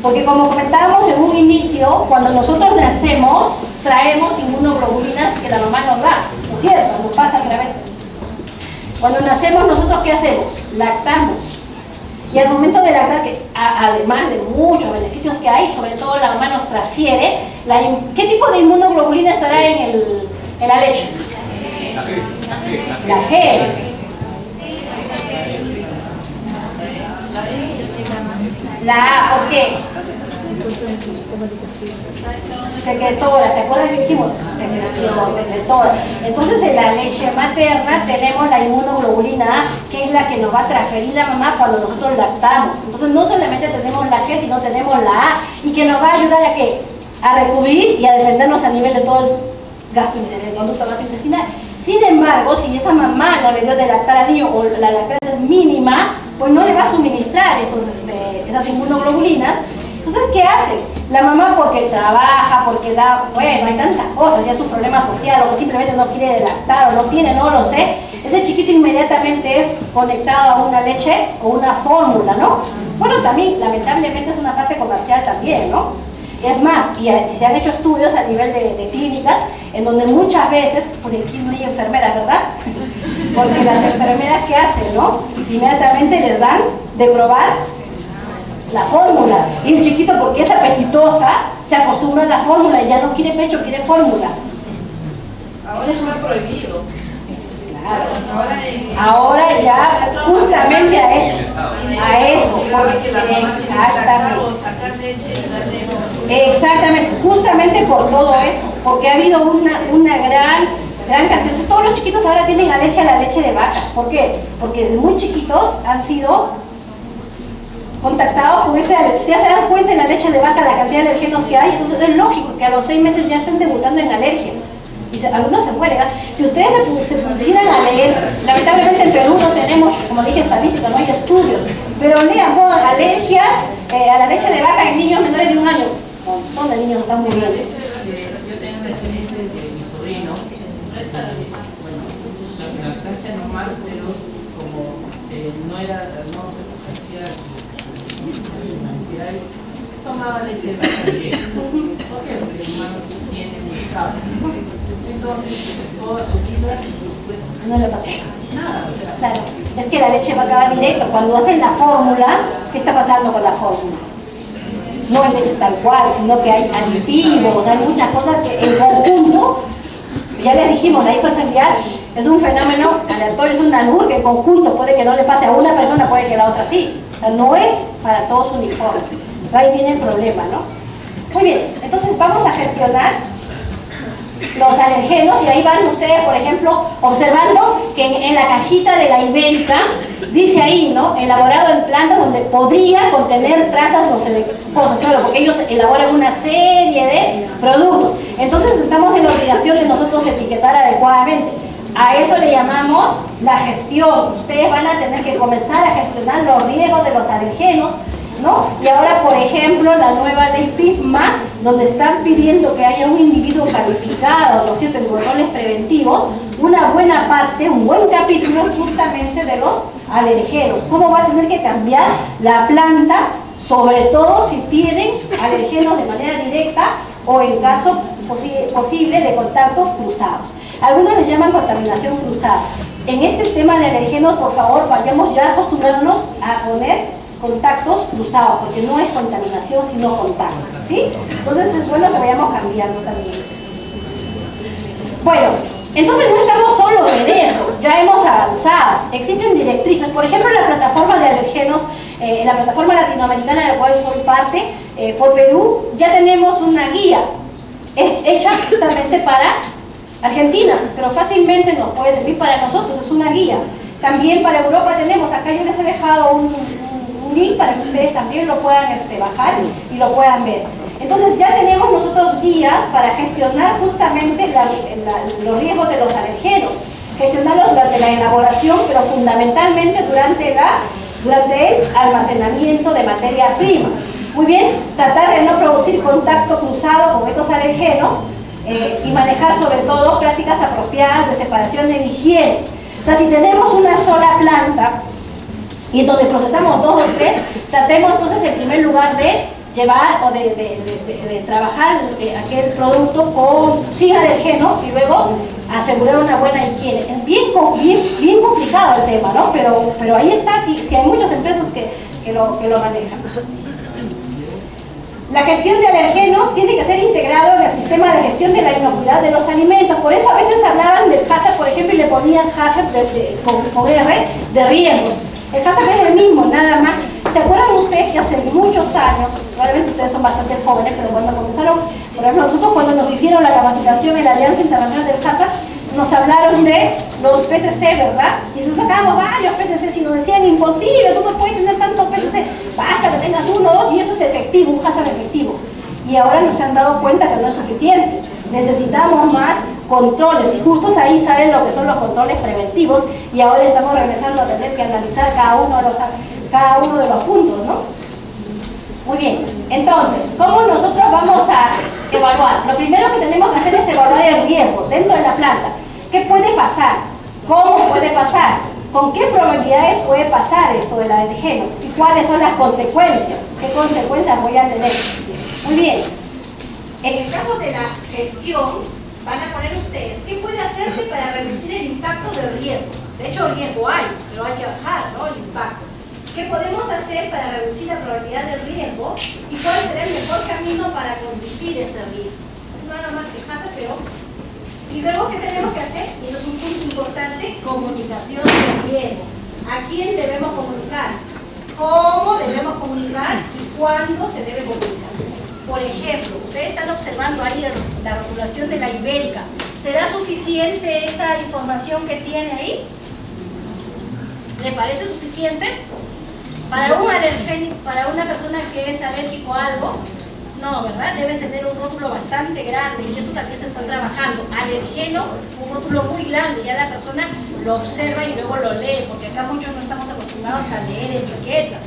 Porque como comentábamos en un inicio, cuando nosotros nacemos, traemos inmunoglobulinas que la mamá nos da, ¿no es cierto? Nos pasa a través. Cuando nacemos, ¿nosotros qué hacemos? Lactamos. Y al momento de lactar, que además de muchos beneficios que hay, sobre todo la mamá nos transfiere, ¿qué tipo de inmunoglobulina estará en la leche? La G. La A, ¿por qué? Secretora, ¿se acuerdan que dijimos? Secretora. Entonces en la leche materna tenemos la inmunoglobulina A, que es la que nos va a transferir la mamá cuando nosotros lactamos. Entonces no solamente tenemos la G, sino tenemos la A, y que nos va a ayudar a ¿qué? A recubrir y a defendernos a nivel de todo el conducto gastrointestinal. Sin embargo, si esa mamá no le dio de lactar al niño o la lactancia es mínima, pues no le va a suministrar esas inmunoglobulinas. Entonces, ¿qué hace? La mamá porque trabaja, porque bueno, hay tantas cosas, ya es un problema social, o simplemente no quiere lactar, o no tiene, no lo sé. Ese chiquito inmediatamente es conectado a una leche o una fórmula, ¿no? Bueno, también, lamentablemente, es una parte comercial también, ¿no? Es más, y se han hecho estudios a nivel de clínicas, en donde muchas veces, porque aquí no hay enfermeras, ¿verdad? Porque las enfermeras, ¿qué hacen, no? Inmediatamente les dan de probar la fórmula. Y el chiquito, porque es apetitosa, se acostumbra a la fórmula y ya no quiere pecho, quiere fórmula. Ahora eso es prohibido. Claro. Ahora ya justamente a eso, porque exactamente, justamente por todo eso, porque ha habido una gran cantidad. Todos los chiquitos ahora tienen alergia a la leche de vaca. ¿Por qué? Porque desde muy chiquitos han sido contactados con alergia. Si ya se dan cuenta en la leche de vaca la cantidad de alergenos que hay, entonces es lógico que a los 6 meses ya estén debutando en alergia. Y algunos se mueren. Si ustedes se pusieran a leer, lamentablemente en Perú no tenemos, como dije, estadística, no hay estudios, pero lean, pongan alergia a la leche de vaca en niños menores de 1 año. Un montón de niños están muriendo. Yo tengo una experiencia de mi sobrino, bueno, la lactancia normal, pero como no se hacía necesidad, tomaba leche de vaca directa. ¿Por qué? Porque el humano tiene un estado. Entonces, toda su vida no le pasa nada. Claro, es que la leche va a acabar directo. Cuando hacen la fórmula, ¿qué está pasando con la fórmula? No es leche tal cual, sino que hay aditivos, hay muchas cosas que en conjunto, ya les dijimos, la hipersensibilidad es un fenómeno aleatorio, es un albur que en conjunto puede que no le pase a una persona, puede que a la otra sí. O sea, no es para todos uniforme. Ahí viene el problema, ¿no? Muy bien, entonces vamos a gestionar los alergenos, y ahí van ustedes, por ejemplo, observando que en la cajita de la ibérica dice ahí, ¿no? Elaborado en plantas donde podría contener trazas, no sé, de cosas, claro, porque ellos elaboran una serie de productos. Entonces estamos en la obligación de nosotros etiquetar adecuadamente. A eso le llamamos la gestión. Ustedes van a tener que comenzar a gestionar los riesgos de los alergenos ¿no? Y ahora, por ejemplo, la nueva ley PIFMA, donde están pidiendo que haya un individuo calificado, ¿no es cierto?, en controles preventivos, una buena parte, un buen capítulo justamente de los alergenos. ¿Cómo va a tener que cambiar la planta, sobre todo si tienen alergenos de manera directa o en caso posible de contactos cruzados? Algunos le llaman contaminación cruzada. En este tema de alergenos, por favor, vayamos ya acostumbrándonos a poner contactos cruzados, porque no es contaminación, sino contacto, ¿sí? Entonces es bueno que vayamos cambiando también. Bueno, entonces no estamos solos en eso, ya hemos avanzado. Existen directrices, por ejemplo, la plataforma de alergenos, la plataforma latinoamericana de la cual soy parte, por Perú, ya tenemos una guía hecha justamente para Argentina, pero fácilmente nos puede servir para nosotros, es una guía. También para Europa tenemos, acá yo les he dejado un link para que ustedes también lo puedan bajar y lo puedan ver. Entonces ya tenemos nosotros guías para gestionar justamente los riesgos de los alergenos, gestionarlos durante la elaboración, pero fundamentalmente durante el almacenamiento de materia prima. Muy bien, tratar de no producir contacto cruzado con estos alergenos y manejar sobre todo prácticas apropiadas de separación de higiene. O sea, si tenemos una sola planta y donde procesamos 2 o 3, tratemos entonces en primer lugar de llevar o de trabajar aquel producto sin alergenos y luego asegurar una buena higiene. Es bien complicado el tema, ¿no? Pero ahí está, si hay muchas empresas que lo manejan. La gestión de alergenos tiene que ser integrado en el sistema de gestión de la inocuidad de los alimentos. Por eso a veces hablaban del HACCP, por ejemplo, y le ponían HACCP con R de riesgos. El HACCP es el mismo, nada más. ¿Se acuerdan ustedes que hace muchos años, probablemente ustedes son bastante jóvenes, pero cuando comenzaron, por ejemplo, nosotros cuando nos hicieron la capacitación en la Alianza Internacional del HACCP, nos hablaron de los PCC, ¿verdad? Y se sacábamos varios PCC y nos decían, imposible, tú no puedes tener tantos PCC, basta que tengas 1 o 2 y eso es efectivo, un HACCP efectivo. Y ahora nos han dado cuenta que no es suficiente, necesitamos más controles y justo ahí salen lo que son los controles preventivos y ahora estamos regresando a tener que analizar cada uno de los puntos, ¿no? Muy bien, entonces, ¿cómo nosotros vamos a evaluar? Lo primero que tenemos que hacer es evaluar el riesgo dentro de la planta. ¿Qué puede pasar? ¿Cómo puede pasar? ¿Con qué probabilidades puede pasar esto del alergeno? ¿Y cuáles son las consecuencias? ¿Qué consecuencias voy a tener? Muy bien, en el caso de la gestión, van a poner ustedes, ¿qué puede hacerse para reducir el impacto del riesgo? De hecho, riesgo hay, pero hay que bajar, ¿no?, el impacto. ¿Qué podemos hacer para reducir la probabilidad del riesgo? ¿Y cuál será el mejor camino para conducir ese riesgo? Nada más que pasa, pero... Y luego, ¿qué tenemos que hacer? Y eso es un punto importante, comunicación del riesgo. ¿A quién debemos comunicar? ¿Cómo debemos comunicar? ¿Y cuándo se debe comunicar? Por ejemplo, ustedes están observando ahí la rotulación de la ibérica. ¿Será suficiente esa información que tiene ahí? ¿Le parece suficiente? Para un alergénico, para una persona que es alérgico a algo, no, ¿verdad? Debe tener un rótulo bastante grande y eso también se está trabajando. Alergeno, un rótulo muy grande, ya la persona lo observa y luego lo lee, porque acá muchos no estamos acostumbrados a leer etiquetas.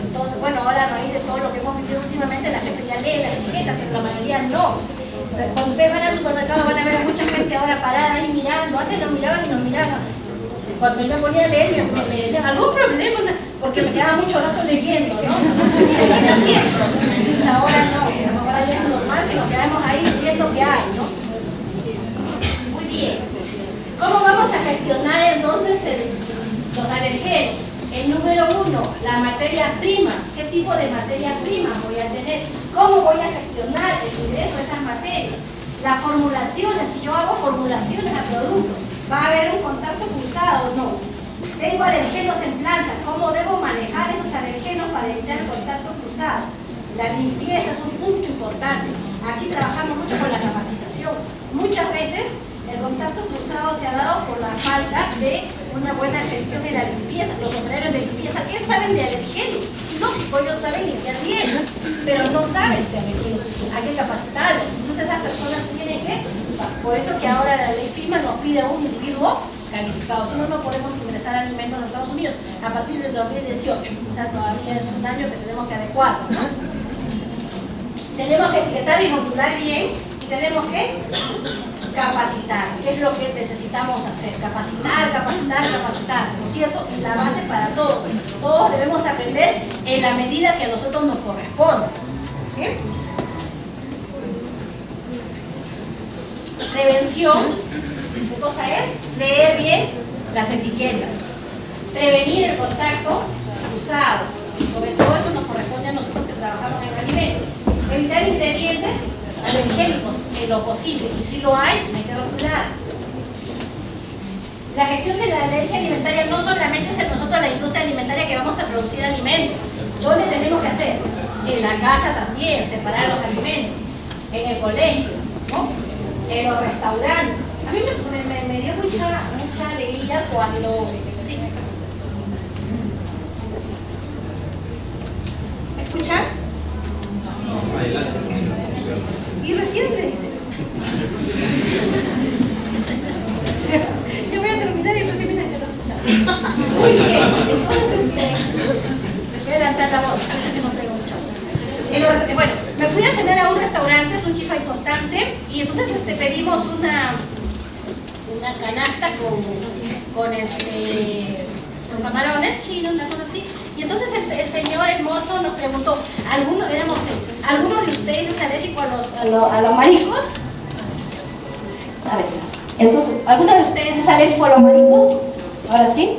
Entonces, bueno, ahora a raíz de todo lo que hemos vivido últimamente, la gente ya lee las etiquetas, pero la mayoría no. O sea, cuando ustedes van al supermercado van a ver a mucha gente ahora parada ahí mirando. Antes nos miraban y nos miraban. Cuando yo me ponía a leer, me decían, ¿algún problema? Porque me quedaba mucho rato leyendo, ¿no? Entonces, ahora no, ahora ya es normal que nos quedamos ahí viendo qué hay, ¿no? Muy bien. ¿Cómo vamos a gestionar entonces los alergenos? El número 1, las materias primas. ¿Qué tipo de materias primas voy a tener? ¿Cómo voy a gestionar el ingreso de esas materias? Las formulaciones, si yo hago formulaciones a productos, ¿va a haber un contacto cruzado o no? Tengo alergenos en plantas, ¿cómo debo manejar esos alergenos para evitar el contacto cruzado? La limpieza es un punto importante. Aquí trabajamos mucho con la capacitación. Muchas veces el contacto cruzado se ha dado por la falta de una buena gestión de la limpieza. Los operarios de limpieza, ¿qué saben de alergenos? Lógico, ellos saben limpiar bien, pero no saben de alergenos. Hay que capacitarlos. Entonces esas personas tienen que... Por eso que ahora la ley PIFMA nos pide a un individuo calificados. Si no, no podemos ingresar alimentos a Estados Unidos a partir del 2018. O sea, todavía es un año que tenemos que adecuar, ¿no? Tenemos que etiquetar y rotular bien y tenemos que capacitar, que es lo que necesitamos hacer. Capacitar, capacitar, capacitar, ¿no es cierto? Y la base para todos. Todos debemos aprender en la medida que a nosotros nos corresponde. ¿Sí? Prevención, ¿qué cosa es? Leer bien las etiquetas. Prevenir el contacto cruzado. Sobre todo eso nos corresponde a nosotros que trabajamos en alimentos. Evitar ingredientes alergénicos en lo posible, y si lo hay que rotular. La gestión de la alergia alimentaria no solamente es en nosotros la industria alimentaria que vamos a producir alimentos. ¿Dónde tenemos que hacer? En la casa también, separar los alimentos. En el colegio, ¿no? En los restaurantes. A mí me dio mucha alegría cuando... ¿Sí? ¿Me escuchan? Y recién me dice. Yo voy a terminar y recién me dicen que no escucharon. Muy bien, entonces voy a levantar la voz, que no tengo mucha. Bueno, me fui a cenar a un restaurante, es un chifa importante, y entonces pedimos una canasta con camarones chinos, una cosa así. Y entonces el señor, el mozo, nos preguntó, éramos 6, ¿alguno de ustedes es alérgico a los mariscos? A ver, entonces, ¿alguno de ustedes es alérgico a los mariscos? ¿Ahora sí?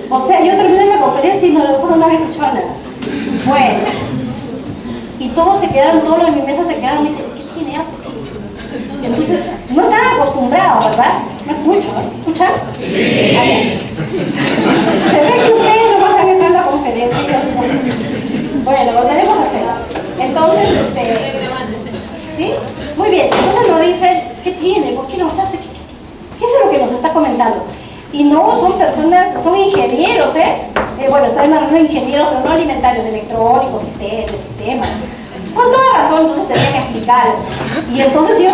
O sea, yo terminé la conferencia y no había escuchado nada. Bueno, y todos los de mi mesa se quedaron y dicen, ¿qué tiene algo? Entonces, no están acostumbrados, ¿verdad? ¿Me escucho? ¿Escuchan? Sí. Se ve que ustedes no van a estar en la conferencia. Bueno, lo debemos hacer. Entonces, ¿sí? Muy bien. Entonces nos dicen, ¿qué tiene? ¿Por qué nos hace? ¿Qué es lo que nos está comentando? Y no, son personas, son ingenieros, bueno, están en la reunión de ingenieros, pero no alimentarios, electrónicos, sistemas. Con toda razón, entonces tenía que explicarles. Y entonces yo,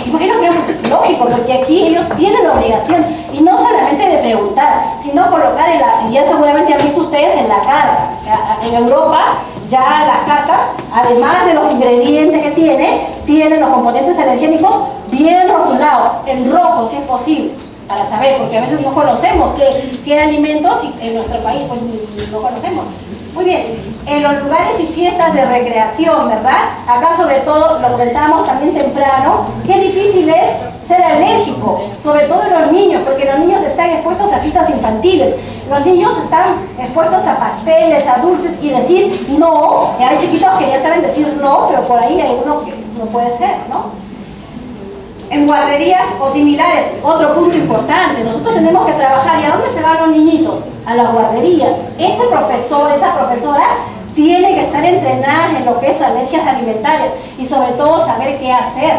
imagino que es lógico, porque aquí ellos tienen la obligación, y no solamente de preguntar, sino colocar y ya seguramente han visto ustedes en la carta. En Europa, ya las cartas, además de los ingredientes que tienen los componentes alergénicos bien rotulados, en rojo si es posible, para saber, porque a veces no conocemos qué alimentos, y en nuestro país pues no conocemos. Muy bien, en los lugares y fiestas de recreación, ¿verdad? Acá sobre todo, lo comentábamos también temprano, qué difícil es ser alérgico, sobre todo en los niños, porque los niños están expuestos a fiestas infantiles, los niños están expuestos a pasteles, a dulces, y decir no, hay chiquitos que ya saben decir no, pero por ahí hay uno que no puede ser, ¿no? En guarderías o similares, otro punto importante, nosotros tenemos que trabajar. ¿Y a dónde se van los niñitos? A las guarderías. Ese profesor, esa profesora tiene que estar entrenada en lo que es alergias alimentarias y sobre todo saber qué hacer.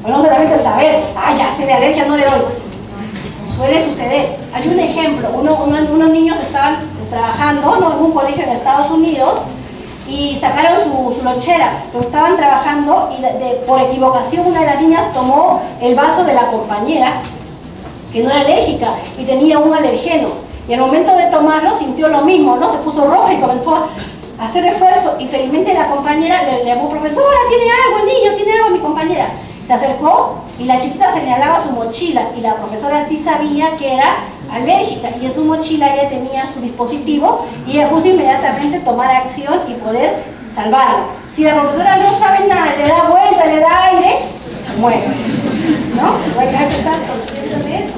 Pues no solamente saber, ya sé de alergia, no le doy. Suele suceder. Hay un ejemplo, unos niños estaban trabajando en un colegio en Estados Unidos y sacaron su lonchera, pero estaban trabajando y por equivocación una de las niñas tomó el vaso de la compañera, que no era alérgica y tenía un alergeno, y al momento de tomarlo sintió lo mismo, ¿no? Se puso roja y comenzó a hacer esfuerzo, y felizmente la compañera le llamó, profesora, ¿tiene algo el niño? ¿Tiene algo mi compañera? Se acercó y la chiquita señalaba su mochila, y la profesora sí sabía que era alérgica, y en su mochila ella tenía su dispositivo y ella puso inmediatamente tomar acción y poder salvarla. Si la profesora no sabe nada, le da vuelta, le da aire, muere, ¿no? Hay que estar conscientes de eso.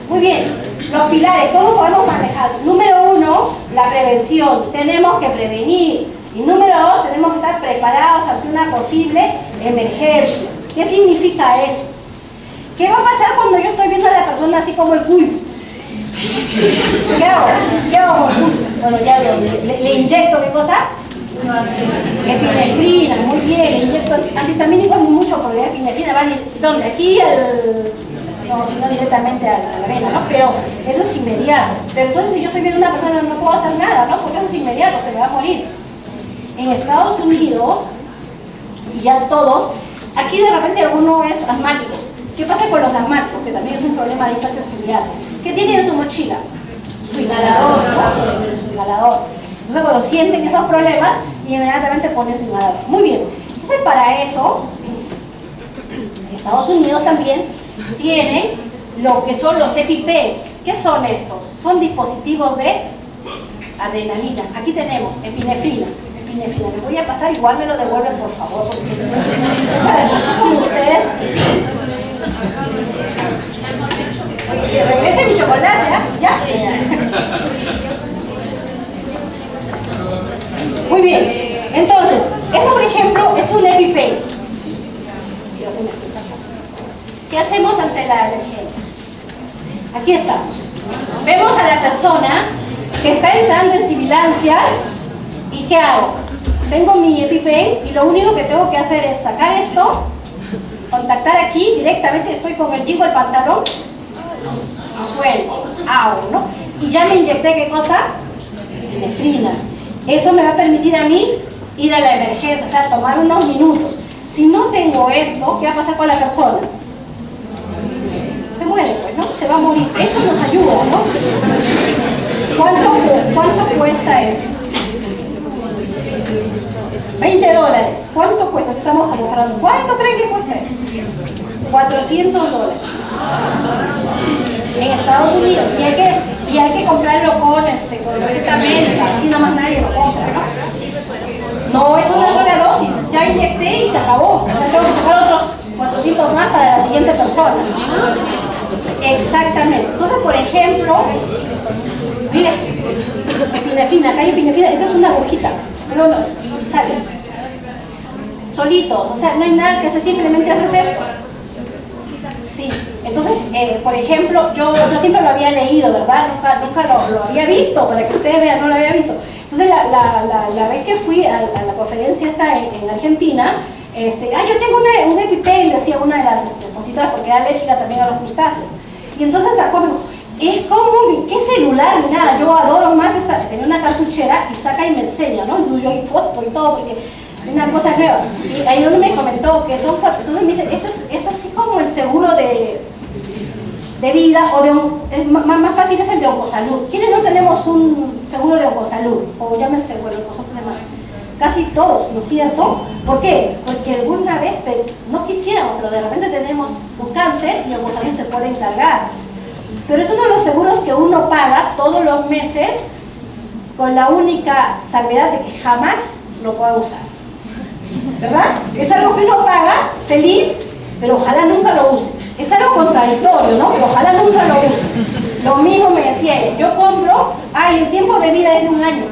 Muy bien, los pilares, ¿cómo podemos manejar? Número 1, la prevención. Tenemos que prevenir. Y número 2, tenemos que estar preparados ante una posible emergencia. ¿Qué significa eso? ¿Qué va a pasar cuando yo estoy viendo a la persona así como el cuy? ¿Qué hago? ¿Qué hago? Bueno, ya le inyecto, ¿qué cosa? Epinefrina, muy bien, le inyecto antihistamínicos mucho, porque la epinefrina va ¿dónde? Aquí no, sino directamente a la vena, ¿no? Pero eso es inmediato. Pero entonces si yo estoy viendo a una persona no puedo hacer nada, ¿no? Porque eso es inmediato, se me va a morir. En Estados Unidos, y ya todos, aquí de repente alguno es asmático, ¿Qué pasa con los asmáticos? Que también es un problema de hipersensibilidad. ¿Qué tienen en su mochila? Su inhalador, ¿no? Su inhalador. Entonces, cuando sienten esos problemas, inmediatamente ponen su inhalador. Muy bien. Entonces, para eso, Estados Unidos también tiene lo que son los EpiPen. ¿Qué son estos? Son dispositivos de adrenalina. Aquí tenemos epinefrina. Les voy a pasar, igual me lo devuelven, por favor, porque como ustedes. Que regrese mi chocolate, ¿ya? Muy bien. Entonces, esto, por ejemplo, es un EpiPen. ¿Qué hacemos ante la emergencia? Aquí estamos. Vemos a la persona que está entrando en sibilancias. ¿Y qué hago? Tengo mi EpiPen y lo único que tengo que hacer es sacar esto, contactar aquí, directamente estoy con el gigo del pantalón y suelto, hago, ¿no? Y ya me inyecté, ¿qué cosa? Epinefrina. Eso me va a permitir a mí ir a la emergencia, o sea, tomar unos minutos. Si no tengo esto, ¿qué va a pasar con la persona? Se muere, pues, ¿no? Se va a morir. Esto nos ayuda, ¿no? ¿Cuánto cuesta eso? $20. ¿Cuánto cuesta? Estamos comprando. ¿Cuánto creen que cuesta eso? $400. En Estados Unidos. Y hay que comprarlo con receta médica, así nada más nadie lo compra, ¿no? No, es una sola dosis. Ya inyecté y se acabó. O sea, tengo que sacar otros 400 más para la siguiente persona. Exactamente. Entonces, por ejemplo, mire, epinefrina, acá hay epinefrina, esta es una agujita. No, sale solito, o sea, no hay nada que hacer, simplemente haces esto. Sí, entonces, por ejemplo, yo siempre lo había leído, ¿verdad? Nunca lo había visto, para que ustedes vean, no lo había visto. Entonces, la vez que fui a la conferencia esta en Argentina, yo tengo un EpiPen, decía una de las expositoras, porque era alérgica también a los crustáceos. Y entonces sacó, me dijo, es como, ¿qué celular ni nada? Yo adoro más tenía una cartuchera y saca y me enseña, ¿no? Entonces yo hay foto y todo, porque es una cosa nueva. Y ahí donde me comentó que son fotos, entonces me dice, esto es así como el seguro de vida, o más fácil es el de Oncosalud. ¿Quiénes no tenemos un seguro de Oncosalud? O llámense, bueno, casi todos, ¿no es cierto? ¿Por qué? Porque alguna vez no quisiéramos, pero de repente tenemos un cáncer y Oncosalud se puede encargar. Pero es uno de los seguros que uno paga todos los meses con la única salvedad de que jamás lo pueda usar. ¿Verdad? Es algo que uno paga feliz, pero ojalá nunca lo use. Es algo contradictorio, ¿no? Pero ojalá nunca lo use. Lo mismo me decía ella, yo compro, el tiempo de vida es de 1 año.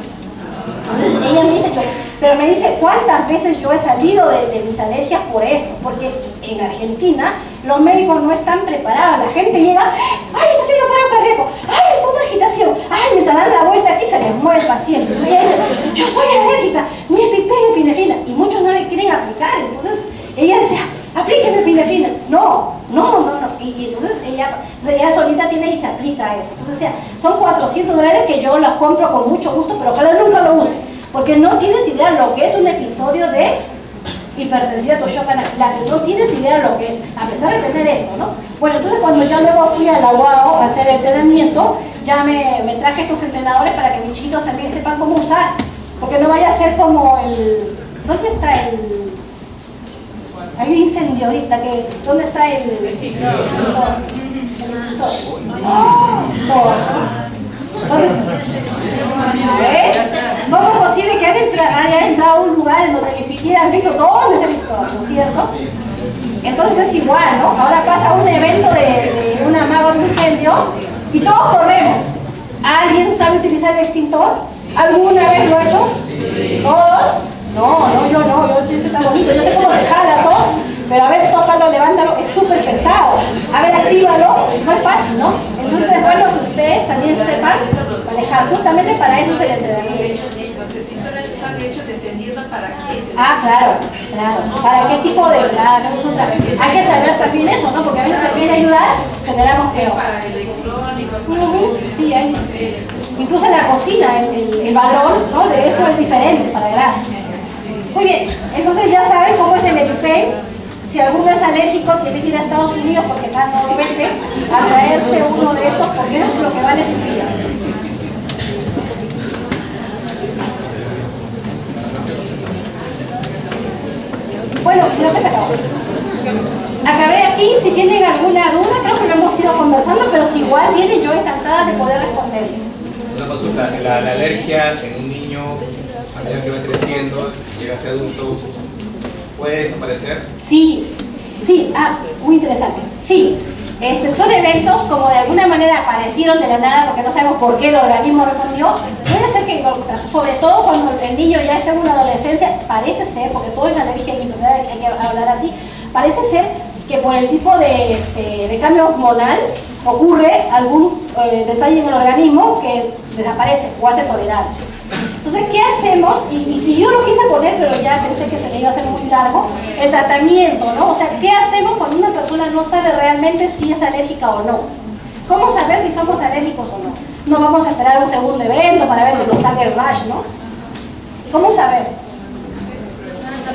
Entonces ella me dice, pero me dice, ¿cuántas veces yo he salido de mis alergias por esto? Porque en Argentina los médicos no están preparados, la gente llega, está haciendo paro cardíaco, está una agitación, mientras dan la vuelta aquí se les muere el paciente. Entonces ella dice, yo soy alérgica, mi EpiPen es epinefrina, y muchos no le quieren aplicar, entonces ella decía, aplíqueme epinefrina. No. Y entonces ella solita tiene y se aplica eso. Entonces decía, son $400 que yo los compro con mucho gusto, pero ojalá nunca lo use, porque no tienes idea lo que es un episodio de hipersensibilidad o shock anafiláctico, no tienes idea lo que es, a pesar de tener esto, ¿no? Bueno, entonces cuando yo luego fui a la UAO a hacer el entrenamiento, ya me traje estos entrenadores para que mis chiquitos también sepan cómo usar, porque no vaya a ser como ¿dónde está el? Hay un incendio ahorita, ¿dónde está el extintor? ¿Cómo es posible que haya entrado a un lugar en donde ni siquiera han visto dónde está el extintor, ¿no es cierto? Entonces es igual, ¿no? Ahora pasa un evento de un amago de incendio y todos corremos. ¿Alguien sabe utilizar el extintor? ¿Alguna vez lo ha hecho? ¿Todos? No, yo siento que está bonito, yo sé cómo se jala todo, pero a ver, tócalo, levántalo, es súper pesado. A ver, actívalo, no es fácil, ¿no? Entonces es bueno que ustedes también sepan manejar, justamente para eso se les entrenamiento. Los extintores están hechos dependiendo para qué. Claro. ¿Para qué tipo de hay que saber también eso, ¿no? Porque a veces se quiere ayudar, generamos peor. Para electrónicos, sí, incluso en la cocina, el valor, ¿no? De esto es diferente para el gas. Muy bien, entonces ya saben cómo es el EpiPen. Si alguno es alérgico, tiene que ir a Estados Unidos porque acá no lo vende, a traerse uno de estos porque eso es lo que vale su vida. Bueno, creo que se acabó. Acabé aquí, si tienen alguna duda, creo que lo hemos ido conversando, pero si igual tienen, yo encantada de poder responderles. Una consulta, la alergia en un niño, a medida que va creciendo, llega a ser adulto, ¿puede desaparecer? Sí, sí, muy interesante. Sí, son eventos como de alguna manera aparecieron de la nada porque no sabemos por qué el organismo respondió. Puede ser que, sobre todo cuando el niño ya está en una adolescencia, parece ser, porque todo en alergia y enfermedad hay que hablar así, parece ser que por el tipo de cambio hormonal ocurre algún detalle en el organismo que desaparece o hace tolerancia. Entonces, ¿qué hacemos? Y yo lo quise poner, pero ya pensé que se me iba a hacer muy largo, el tratamiento, ¿no? O sea, ¿qué hacemos cuando una persona no sabe realmente si es alérgica o no? ¿Cómo saber si somos alérgicos o no? No vamos a esperar un segundo evento para ver que nos salga el rash, ¿no? ¿Cómo saber?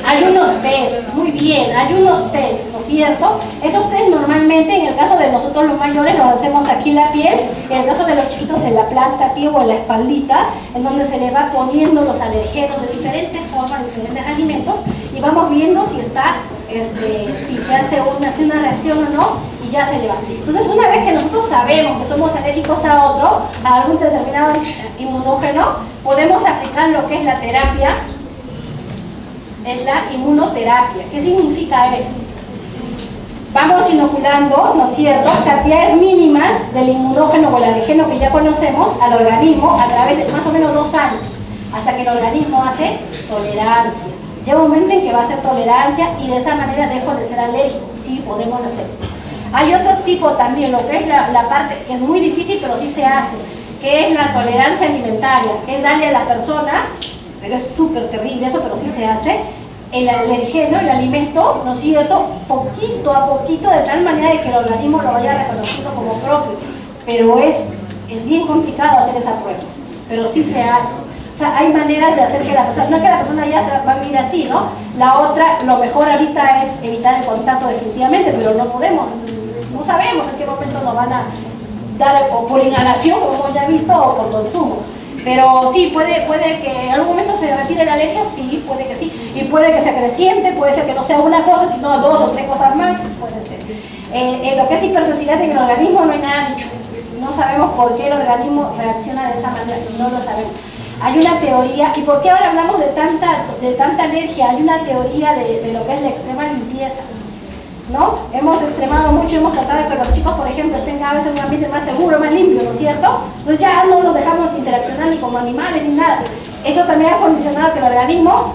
Hay unos test, muy bien, hay unos test, ¿no es cierto? Esos test normalmente, en el caso de nosotros los mayores, los hacemos aquí en la piel, en el caso de los chiquitos en la planta, pie o en la espaldita, en donde se le va poniendo los alergenos de diferentes formas, diferentes alimentos, y vamos viendo si está, si se hace una reacción o no, y ya se le va. Entonces, una vez que nosotros sabemos que somos alérgicos a otro, a algún determinado inmunógeno, podemos aplicar lo que es la terapia. Es la inmunoterapia. ¿Qué significa eso? Vamos inoculando, ¿no es cierto?, cantidades mínimas del inmunógeno o el alergeno que ya conocemos al organismo a través de más o menos 2 años, hasta que el organismo hace tolerancia. Llega un momento en que va a hacer tolerancia y de esa manera dejo de ser alérgico. Sí, podemos hacerlo. Hay otro tipo también, lo que es la parte que es muy difícil, pero sí se hace, que es la tolerancia alimentaria, que es darle a la persona, pero es súper terrible eso, pero sí se hace, el alergeno, el alimento, ¿no es cierto?, poquito a poquito, de tal manera de que el organismo lo vaya reconociendo como propio. Pero es bien complicado hacer esa prueba, pero sí se hace. O sea, hay maneras de hacer que la persona, no es que la persona ya se va a vivir así, ¿no? La otra, lo mejor ahorita es evitar el contacto definitivamente, pero no podemos, no sabemos en qué momento nos van a dar, o por inhalación, como hemos ya visto, o por consumo. Pero sí, puede que en algún momento se retire la alergia, sí, puede que sí. Y puede que se acreciente, puede ser que no sea una cosa, sino 2 o 3 cosas más, puede ser. En lo que es hipersensibilidad en el organismo no hay nada dicho. No sabemos por qué el organismo reacciona de esa manera, no lo sabemos. Hay una teoría, ¿y por qué ahora hablamos de tanta alergia? Hay una teoría de lo que es la extrema limpieza, ¿no? Hemos extremado mucho, hemos tratado de que los chicos, por ejemplo, estén cada vez en un ambiente más seguro, más limpio, ¿no es cierto? Entonces ya no los dejamos interaccionar ni como animales ni nada. Eso también ha condicionado que el organismo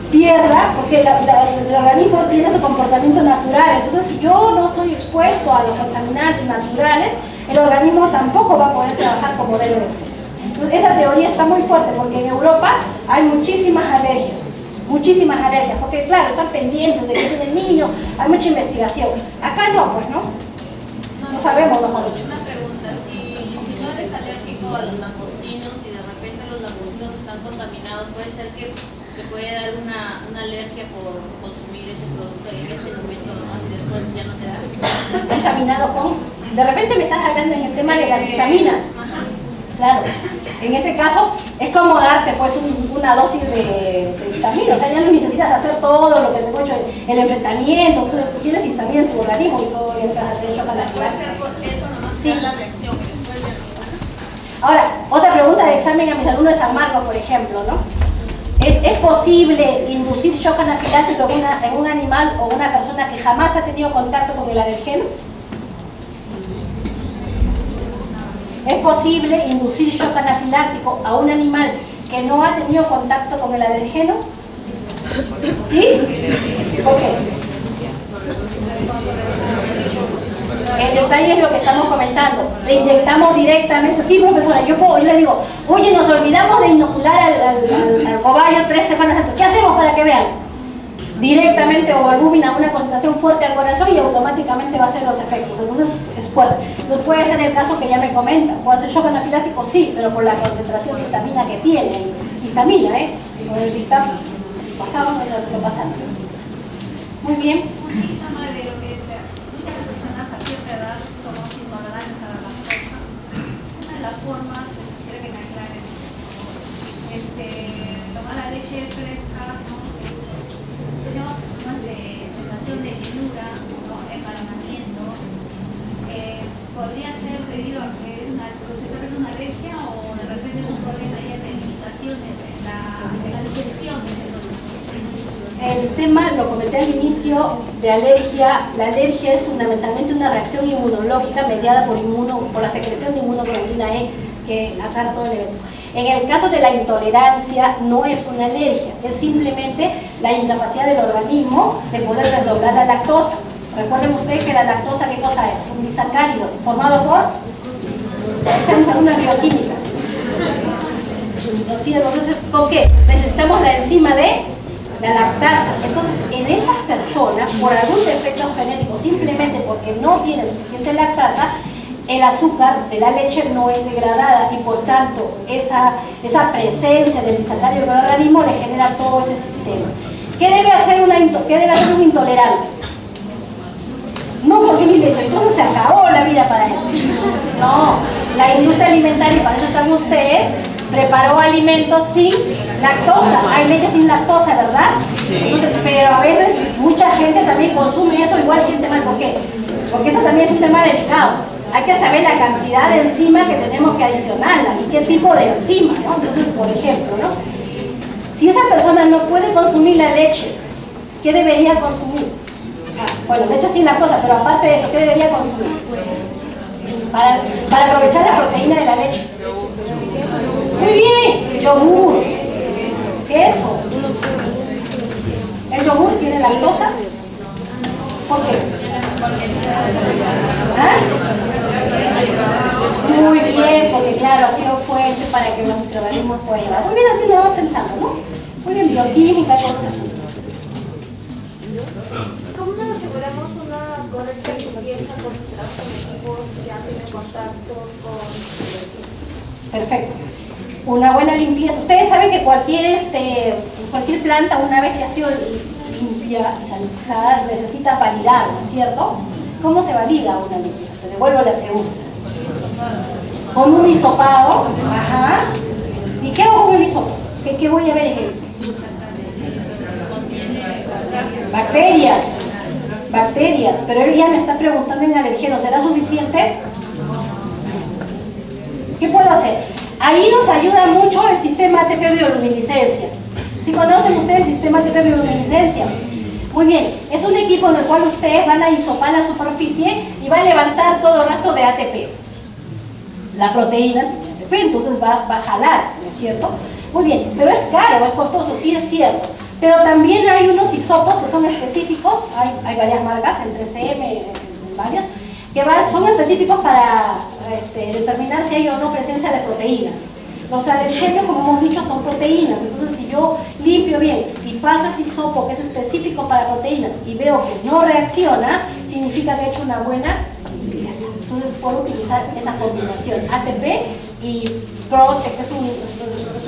pierda, porque el organismo tiene su comportamiento natural. Entonces, si yo no estoy expuesto a los contaminantes naturales, el organismo tampoco va a poder trabajar como debe de ser. Entonces, esa teoría está muy fuerte, porque en Europa hay muchísimas alergias, porque claro, están pendientes de qué tiene el niño, hay mucha investigación. Acá no, pues, no sabemos, mejor dicho. Una pregunta, si no eres alérgico a los langostinos y de repente los langostinos están contaminados, ¿puede ser que te puede dar una alergia por consumir ese producto en ese momento nomás y después ya no te da? Contaminado con... De repente me estás hablando en el tema de las histaminas. Ajá. Claro, en ese caso es como darte pues una dosis de histamina, o sea, ya no necesitas hacer todo lo que te he hecho, el enfrentamiento, tú tienes histamina en tu organismo y todo entras a hacer chocolate. Puede ser por eso nomás, sí, la reacción y después ya no. Ahora, otra pregunta de examen a mis alumnos de San Marcos, por ejemplo, ¿no? ¿Es posible inducir shock anafiláctico en un animal o una persona que jamás ha tenido contacto con el alergeno? ¿Es posible inducir shock anafiláctico a un animal que no ha tenido contacto con el alergeno? ¿Sí? ¿Por qué? El detalle es lo que estamos comentando. Le inyectamos directamente. Sí, profesora, yo le digo, oye, nos olvidamos de inocular al cobayo 3 semanas antes. ¿Qué hacemos para que vean? Directamente o albúmina una concentración fuerte al corazón y automáticamente va a hacer los efectos. Entonces es fuerte. Entonces puede ser el caso que ya me comentan. Puede ser shock anafiláctico, sí, pero por la concentración de histamina que tiene. Histamina, con el histamina pasado no lo pasan. Muy bien. Un síntoma de lo que es muchas personas a cierta edad somos intolerantes a la lactosa. Una de las formas, quisiera que me aclaren, tomar la leche fresca, ¿no? Tenemos problemas de sensación de llenura, ¿no? Embalamamiento. ¿Podría ser debido a que es se está viendo una alergia o de repente es un problema ya de limitaciones en la digestión de ese producto? El tema, lo comenté al inicio, de alergia. La alergia es fundamentalmente una reacción inmunológica mediada por la secreción de inmunoglobulina E que aclara todo el evento. En el caso de la intolerancia, no es una alergia, es simplemente la incapacidad del organismo de poder desdoblar la lactosa. Recuerden ustedes que la lactosa, ¿qué cosa es? Un disacárido formado por... Esta es una bioquímica. Entonces, ¿con qué? Necesitamos la enzima de la lactasa. Entonces, en esas personas, por algún defecto genético, simplemente porque no tienen suficiente lactasa, el azúcar de la leche no es degradada y por tanto esa presencia del disacárido en el organismo le genera todo ese sistema. ¿Qué debe hacer un intolerante? No consumir leche, entonces se acabó la vida para él. No, la industria alimentaria, y para eso están ustedes, preparó alimentos sin lactosa. Hay leche sin lactosa, ¿verdad? Entonces, pero a veces mucha gente también consume eso, igual siente mal. ¿Por qué? Porque eso también es un tema delicado. Hay que saber la cantidad de enzima que tenemos que adicionarla y qué tipo de enzima, ¿no? Entonces, por ejemplo, ¿no? Si esa persona no puede consumir la leche, ¿qué debería consumir? Bueno, leche sin lactosa, pero aparte de eso, ¿qué debería consumir? Para aprovechar la proteína de la leche. Muy bien, yogur, queso. ¿El yogur tiene lactosa? ¿Por qué? ¿Ah? Muy bien, porque claro, ha sido fuerte para que los microorganismos puedan llevar. Muy bien, así lo vamos pensando, ¿no? Muy bien, bioquímica, cosas. ¿Cómo nos aseguramos una correcta limpieza con los equipos que han tenido contacto con... Perfecto. Una buena limpieza. Ustedes saben que cualquier planta, una vez que ha sido limpia y sanitizada, necesita validar, ¿no es cierto? ¿Cómo se valida una limpieza? Te devuelvo la pregunta. Con un hisopado. Ajá. ¿Y qué hago con el hisopo? ¿Qué voy a ver en el hisopo? Bacterias, pero él ya me está preguntando en alergeno, ¿será suficiente? ¿Qué puedo hacer? Ahí nos ayuda mucho el sistema ATP bioluminiscencia. ¿Sí conocen ustedes el sistema ATP bioluminiscencia? Muy bien, es un equipo en el cual ustedes van a hisopar la superficie y va a levantar todo el rastro de ATP. La proteína tiene ATP, entonces va a jalar, ¿no es cierto? Muy bien, pero es caro, es costoso, sí es cierto. Pero también hay unos hisopos que son específicos, hay varias marcas, en 3M, varias, que son específicos para determinar si hay o no presencia de proteínas. Los alergenos, como hemos dicho, son proteínas, entonces si yo limpio bien y paso ese hisopo que es específico para proteínas y veo que no reacciona, significa que he hecho una buena limpieza. Entonces puedo utilizar esa combinación, ATP y Protect, que es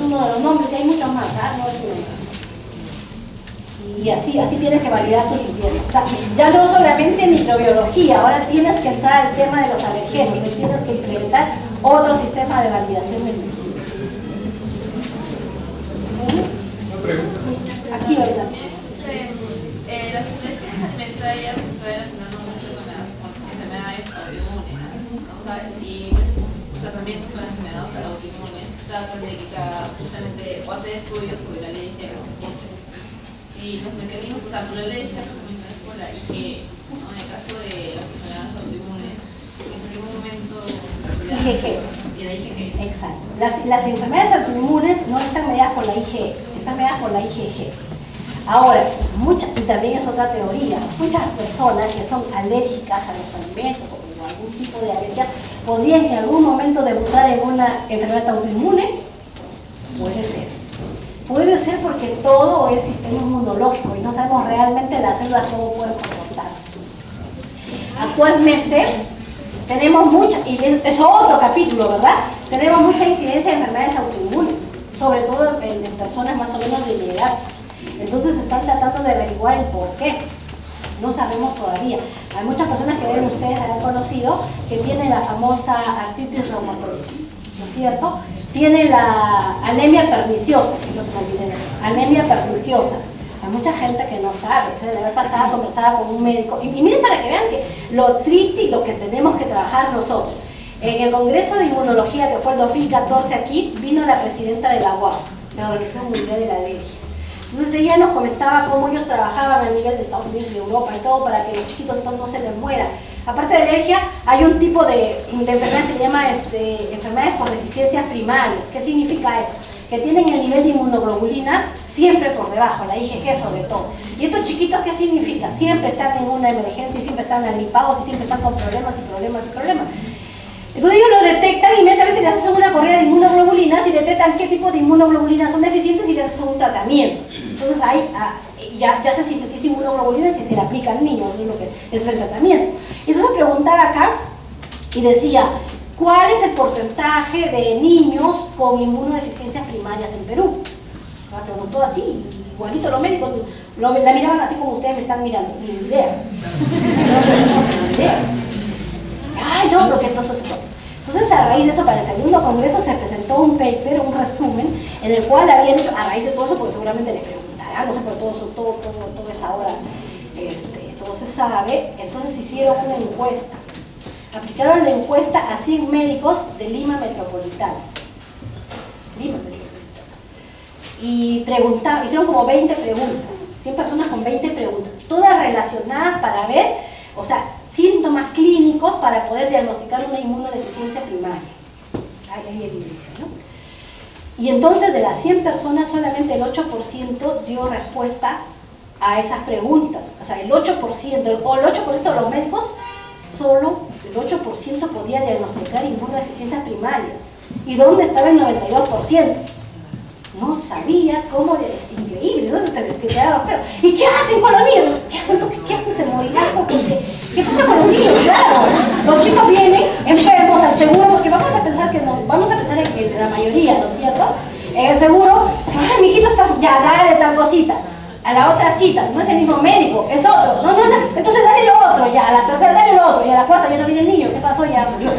uno de los nombres, y hay muchos más, ¿ah? No es uno. Y así tienes que validar tu limpieza. O sea, ya no solamente microbiología, ahora tienes que entrar al tema de los alergenos, tienes que implementar otro sistema de validación de limpieza. Una pregunta. Aquí, ¿verdad? Las alergias alimentarias se están relacionando mucho con las enfermedades autoinmunes, ¿no? O sea, y muchos tratamientos relacionados a autoinmunes tratan de quitar justamente o hacer estudios sobre la alergia en los pacientes. Si los mecanismos, o sea, por la alergia se comunican por la IgE, ¿no? En el caso de las enfermedades autoinmunes, ¿en qué momento IgG. Y la IgG. Exacto. Las enfermedades autoinmunes no están mediadas por la IgE, están mediadas por la IgG. Ahora, y también es otra teoría, muchas personas que son alérgicas a los alimentos o algún tipo de alergia podrían en algún momento debutar en una enfermedad autoinmune. Puede ser. Puede ser porque todo es sistema inmunológico y no sabemos realmente las células cómo pueden comportarse. Actualmente tenemos mucha, y es otro capítulo, ¿verdad? Tenemos mucha incidencia de enfermedades autoinmunes, sobre todo en personas más o menos de mi edad. Entonces están tratando de averiguar el por qué. no sabemos todavía. Hay muchas personas que deben ustedes haber conocido que tienen la famosa artritis reumatoide, ¿no es cierto? Tienen la anemia perniciosa, que es lo que me olvidé, anemia perniciosa. Hay mucha gente que no sabe. La vez pasada conversaba con un médico y miren para que vean que lo triste y lo que tenemos que trabajar nosotros. En el Congreso de Inmunología que fue el 2014 aquí, vino la presidenta de la UAP, la Organización Mundial de la Alergia. Entonces ella nos comentaba cómo ellos trabajaban a nivel de Estados Unidos y de Europa y todo para que los chiquitos estos no se les mueran. Aparte de alergia, hay un tipo de enfermedad que se llama enfermedades por deficiencias primarias. ¿Qué significa eso? Que tienen el nivel de inmunoglobulina siempre por debajo, la IgG sobre todo. ¿Y estos chiquitos qué significa? Siempre están en una emergencia, siempre están agripados y siempre están con problemas y problemas y problemas. Entonces ellos lo detectan y inmediatamente les hacen una corrida de inmunoglobulinas y detectan qué tipo de inmunoglobulinas son deficientes y les hacen un tratamiento. Entonces ahí ya se sintetiza inmunoglobulina si se le aplica al niño, eso es lo que es el tratamiento. Entonces preguntaba acá y decía, ¿cuál es el porcentaje de niños con inmunodeficiencias primarias en Perú? La preguntó así, igualito los médicos la miraban así como ustedes me están mirando, ni idea. Ni idea. Ay, no, porque entonces a raíz de eso, para el segundo congreso se presentó un paper, un resumen, en el cual habían hecho, a raíz de todo eso, porque seguramente les preguntarán, no sé, pero todo es ahora, todo se sabe, entonces hicieron una encuesta. Aplicaron la encuesta a 100 médicos de Lima Metropolitana. Y preguntaron, hicieron como 20 preguntas, 100 personas con 20 preguntas, todas relacionadas para ver, o sea, síntomas clínicos para poder diagnosticar una inmunodeficiencia primaria. Hay evidencia, ¿no? Y entonces de las 100 personas solamente el 8% dio respuesta a esas preguntas. O sea, el 8% de los médicos, solo el 8% podía diagnosticar inmunodeficiencias primarias. ¿Y dónde estaba el 92%? No sabía cómo, es increíble, ¿no? Se quedaron los pelos. ¿Y qué hacen con los niños? ¿Qué hacen? ¿Qué hacen? ¿Se morirán? ¿Qué pasa con los niños? Claro, los chicos vienen enfermos al seguro, porque vamos a pensar en que la mayoría, ¿no es cierto? En el seguro, ay, mi hijito está, ya, dale tal cosita. A la otra cita, no es el mismo médico, es otro. No, entonces dale lo otro, ya, a la tercera dale lo otro, y a la cuarta ya no viene el niño, ¿qué pasó? Ya murió.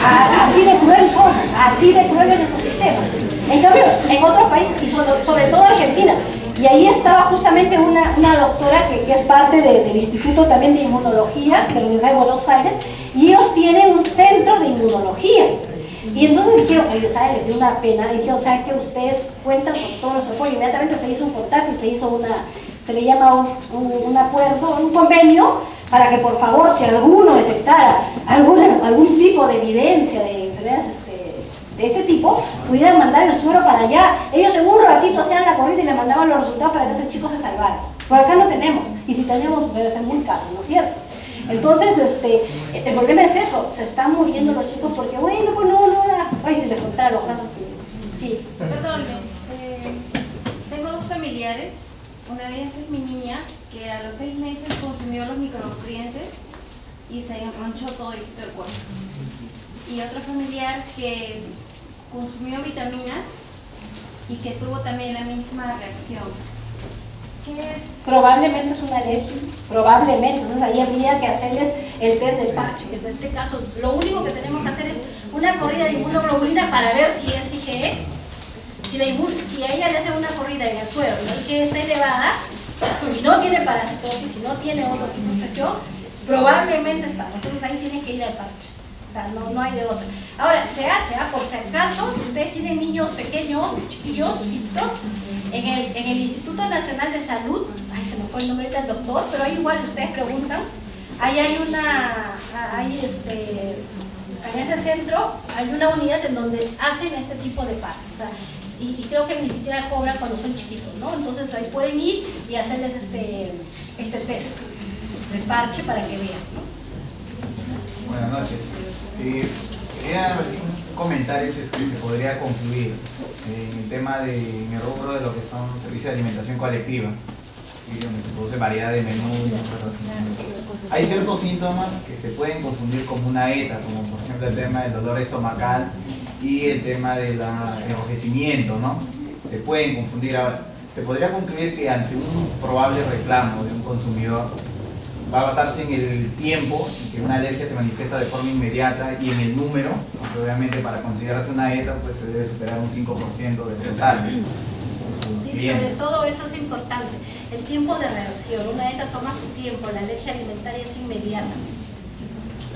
Así de cruel son, así de cruel es nuestro sistema. En cambio, en otros países, y sobre todo Argentina, y ahí estaba justamente una doctora que es parte del Instituto también de Inmunología de la Universidad de Buenos Aires, y ellos tienen un centro de inmunología. Y entonces dijeron, oye, ¿sabes? Les dio una pena, dijeron, ¿sabes qué? Ustedes cuentan con todo nuestro apoyo. Inmediatamente se hizo un contacto y se hizo se le llama un acuerdo, un convenio, para que por favor, si alguno detectara algún tipo de evidencia de enfermedades de este tipo, pudieran mandar el suero para allá. Ellos en un ratito hacían la corrida y le mandaban los resultados para que ese chico se salvara. Por acá no tenemos, y si tenemos debe ser muy caro, ¿no es cierto? Entonces, el problema es eso, se están muriendo los chicos porque, bueno, pues no, ay, si les contara los ratos que... Sí. Perdón, tengo dos familiares, una de ellas es mi niña, que a los 6 meses consumió los micronutrientes y se enronchó todo el cuerpo. Y otro familiar que consumió vitaminas y que tuvo también la misma reacción. Probablemente es una alergia, probablemente, entonces ahí habría que hacerles el test del parche, que es este caso. Lo único que tenemos que hacer es una corrida de inmunoglobulina para ver si es IgE. Si a ella le hacen una corrida en el suero y la IgE está elevada, y no tiene parasitosis, si no tiene otro tipo de infección, probablemente está. Entonces ahí tienen que ir al parche. O sea, no hay de otra. Ahora, se hace, por si acaso, si ustedes tienen niños pequeños, chiquillos, chiquitos, en el Instituto Nacional de Salud, ay, se me fue el nombre del doctor, pero ahí igual ustedes preguntan, ahí hay en ese centro hay una unidad en donde hacen este tipo de partes. O sea, y creo que ni siquiera cobran cuando son chiquitos, ¿no? Entonces ahí pueden ir y hacerles este test de parche para que vean, ¿no? Buenas noches. Quería comentar que se podría concluir en el tema de mi rubro de lo que son servicios de alimentación colectiva, ¿sí? Donde se produce variedad de menús. Hay ciertos síntomas que se pueden confundir como una ETA, como por ejemplo el tema del dolor estomacal y el tema del enrojecimiento, ¿no? Se pueden confundir ahora. se podría concluir que ante un probable reclamo de un consumidor va a basarse en el tiempo en que una alergia se manifiesta de forma inmediata y en el número, porque obviamente para considerarse una ETA pues se debe superar un 5% del total. Sí, sobre todo eso es importante, el tiempo de reacción. Una ETA toma su tiempo, la alergia alimentaria es inmediata.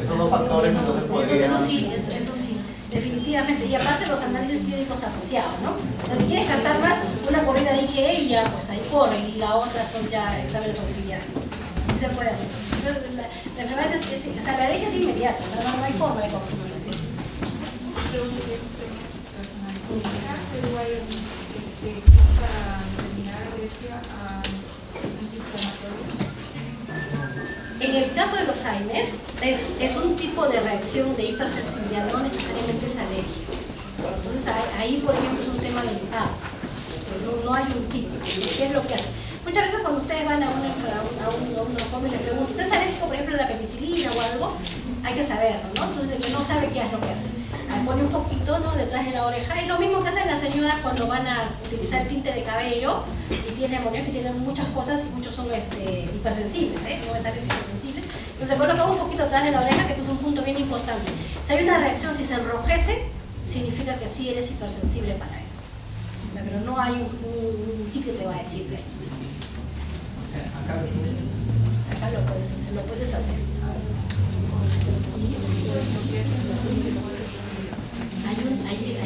Esos dos factores entonces podrían... Eso sí, definitivamente. Y aparte los análisis clínicos asociados, ¿no? O sea, si quieres cantar más, una corrida de IgE y ya, pues ahí corre, y la otra son ya exámenes auxiliares. Sí se puede hacer. La enfermedad o sea, la alergia es inmediata, no hay forma de confirmarlo. En el caso de los AINES, es un tipo de reacción de hipersensibilidad, no necesariamente es alergia. Entonces ahí, por ejemplo, es un tema delicado. No hay un kit. ¿Qué es lo que hace? Muchas veces cuando ustedes van a un y le preguntan, ¿usted es alérgico, por ejemplo, a la penicilina o algo? Hay que saberlo, ¿no? Entonces el que no sabe qué es lo que hace. Pone un poquito, ¿no?, detrás de la oreja. Y lo mismo que hacen las señoras cuando van a utilizar el tinte de cabello y tiene amoníaco y tienen muchas cosas y muchos son hipersensibles, no es alérgico hipersensible. Entonces coloca un poquito atrás de la oreja, que esto es un punto bien importante. Si hay una reacción, si se enrojece, significa que sí eres hipersensible para eso. Pero no hay un kit que te va a decir de eso. Acá lo puedes hacer.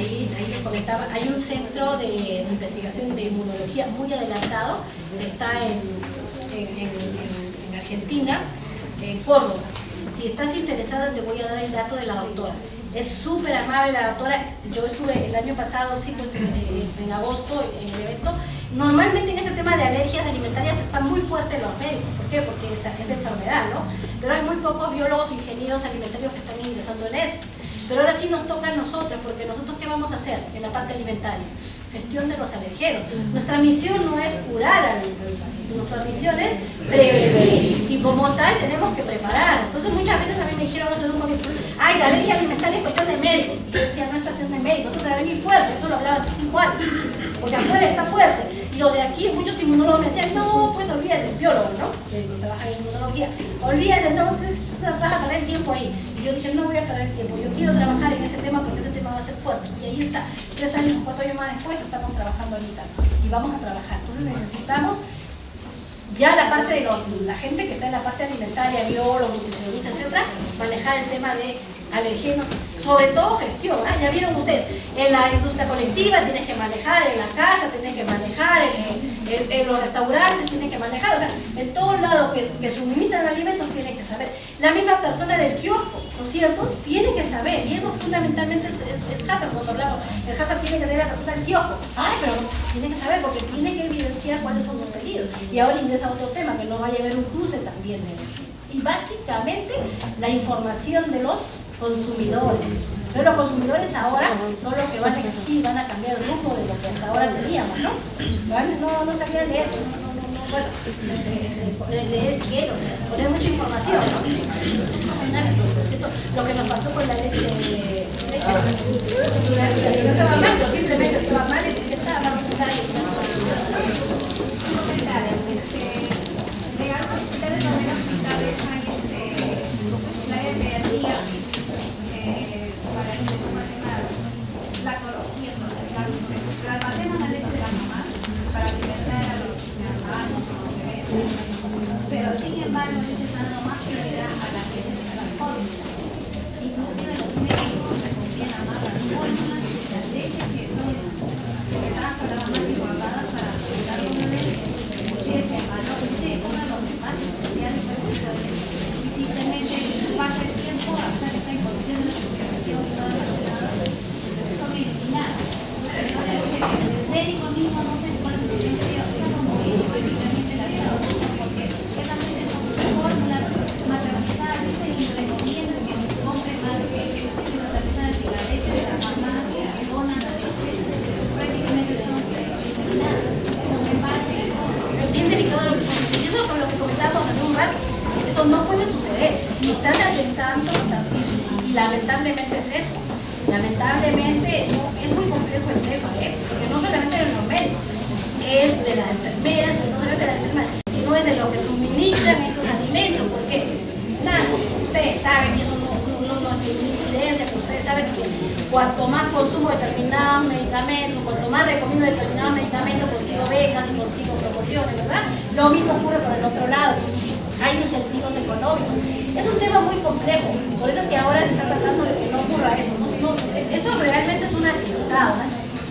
Ahí les comentaba, hay un centro de investigación de inmunología muy adelantado, que está en Argentina, en Córdoba. Si estás interesada, te voy a dar el dato de la doctora. Es súper amable la doctora. Yo estuve el año pasado, sí, pues en agosto, en el evento. Normalmente en este tema de alergias alimentarias están muy fuertes los médicos. ¿Por qué? Porque es de enfermedad, ¿no? Pero hay muy pocos biólogos, ingenieros alimentarios que están ingresando en eso. Pero ahora sí nos toca a nosotros, porque nosotros ¿qué vamos a hacer en la parte alimentaria? Gestión de los alergenos. Nuestra misión no es curar al paciente, nuestra misión es prevenir. Y como tal tenemos que preparar. Entonces muchas veces a mí me dijeron los alumnos, ay, la alergia alimentaria es cuestión de médicos. Y yo decía, no es cuestión de médicos, entonces va a venir fuerte, eso lo hablaba hace 5 años. Porque afuera está fuerte. Y los de aquí, muchos inmunólogos me decían, no, pues olvídate, biólogos, ¿no? Que trabajan en inmunología. Olvídate, no, entonces vas a perder el tiempo ahí. Y yo dije, no voy a perder el tiempo, yo quiero trabajar en ese tema porque ese tema va a ser fuerte. Y ahí está, 3 años o 4 años más después estamos trabajando ahorita, ¿no? Y vamos a trabajar. Entonces necesitamos ya la parte de la gente que está en la parte alimentaria, biólogos, nutricionistas, etcétera, manejar el tema de alergenos, sobre todo gestión, ¿eh? Ya vieron ustedes, en la industria colectiva tienes que manejar, en la casa tienes que manejar, en los restaurantes tienes que manejar, o sea, en todos lados que suministran alimentos tienes que saber. La misma persona del kiosco, ¿no es cierto?, tiene que saber, y eso fundamentalmente es Hazard, cuando hablamos, el Hazard tiene que ser la persona del kiosco, ay, pero tiene que saber porque tiene que evidenciar cuáles son los pedidos. Y ahora ingresa otro tema, que no vaya a haber un cruce también de energía. Y básicamente la información de los consumidores. Entonces los consumidores ahora son los que van a exigir, van a cambiar el rumbo de lo que hasta ahora teníamos, ¿no? Antes no sabía leer, bueno, leer quiero, poner mucha información, ¿no? Lo que nos pasó con la leche no estaba mal, pero simplemente estaba mal, estaba mal. Digamos, ustedes lo ven hospitales, hay área de día para almacenar la ecología, pero almacenan la leche de la mamá para alimentar a los hermanos o los bebés. Pero sin embargo, les están dando más prioridad a las leches de las fórmulas. Inclusive los médicos recomiendan más las fórmulas y las leches que son que dan para las más igualadas para alimentar a los bebés. Ese valor, ese es uno de los más especiales para el bebé. Y simplemente pasa el tiempo, a pesar de esta introducción de la investigación y todas las cosas, son eliminadas. Entonces, el médico mismo no se pone en el o sea, como dice prácticamente la vida porque esas leches son fórmulas maternizadas y recomiendan que se compre más leche maternizadas y la leche de las mamás que donan la leche, prácticamente son eliminadas. En base a Bien delicado lo que estamos diciendo, y eso con lo que comentábamos hace un rato, eso no puede suceder, y están atentando, y lamentablemente es eso, lamentablemente es muy complejo el tema, porque no solamente en los médicos, es de las enfermeras, y no solamente de las enfermeras, sino es de lo que suministran estos alimentos, porque nada, ustedes saben que eso no es incidencia, que ustedes saben que cuanto más consumo determinados medicamentos, cuanto más recomiendo determinados medicamentos, consigo becas y consigo promociones, ¿verdad? Lo mismo ocurre por el otro lado, hay incentivos económicos. Es un tema muy complejo, por eso es que ahora se está tratando de que no ocurra eso. Eso realmente es un atentado,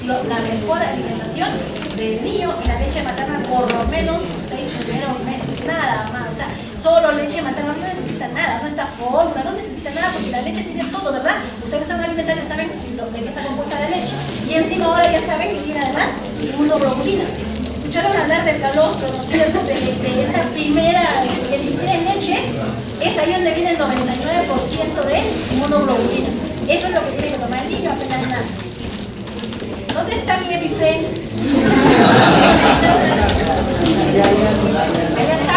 ¿no? La mejor alimentación del niño y la leche materna por lo menos 6 primeros meses, nada más. O sea, solo leche materna no necesita nada, no está fórmula, no necesita nada porque la leche tiene todo, ¿verdad? Ustedes que son alimentarios saben de qué está compuesta la leche. Y encima ahora ya saben que tiene además inmunoglobulinas. Escucharon hablar del calostro, ¿no es cierto? De esa primera, que ni siquiera es leche, es ahí donde viene el 99% de inmunoglobulinas. Eso es lo que tiene que tomar el niño apenas nace. ¿Dónde está mi EpiPen? Allá está.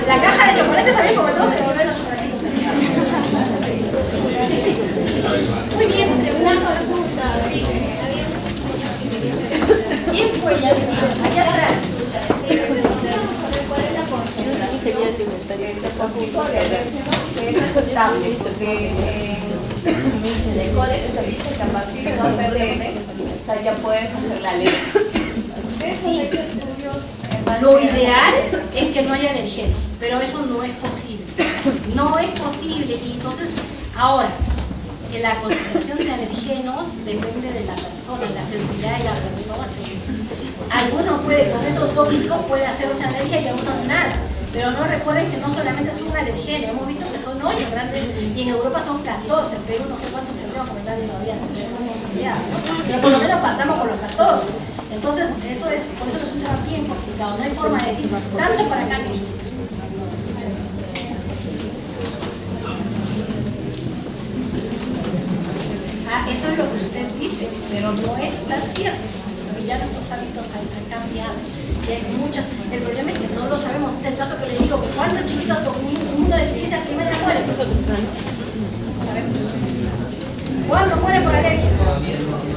La caja de chocolates también, porque tengo que devolver los chocolatitos. Muy bien, pregunta. ¿Quién fue allá atrás? ¿Cuál es la porción? Sería alimentaria de conjunto de alérgenos que es aceptable, porque en el código se dice que a partir de 2 ppm, o sea, ya puedes hacer la ley. Sí. Lo ideal es que no haya alergenos, pero eso no es posible. No es posible, y entonces, ahora, la concentración de alergenos depende de la persona, la sensibilidad de la persona. Algunos puede, con esos tópicos puede hacer otra alergia y a uno nada. Pero no recuerden que no solamente es un alergeno, hemos visto que son 8 grandes y en Europa son 14, pero no sé cuántos tendríamos comentarios todavía, no tenemos idea, ¿no? Pero por lo menos partamos con los 14. Entonces, eso es, por eso es un tema bien complicado, no hay forma de decir tanto para acá que eso es lo que usted dice, pero no es tan cierto, porque ya nuestros hábitos han cambiado. Y hay muchas, el problema es que no lo sabemos. Es el caso que le digo, ¿cuántos chiquitos con inmunodeficiencia primaria mueren? No sabemos. ¿Cuántos mueren por alergia?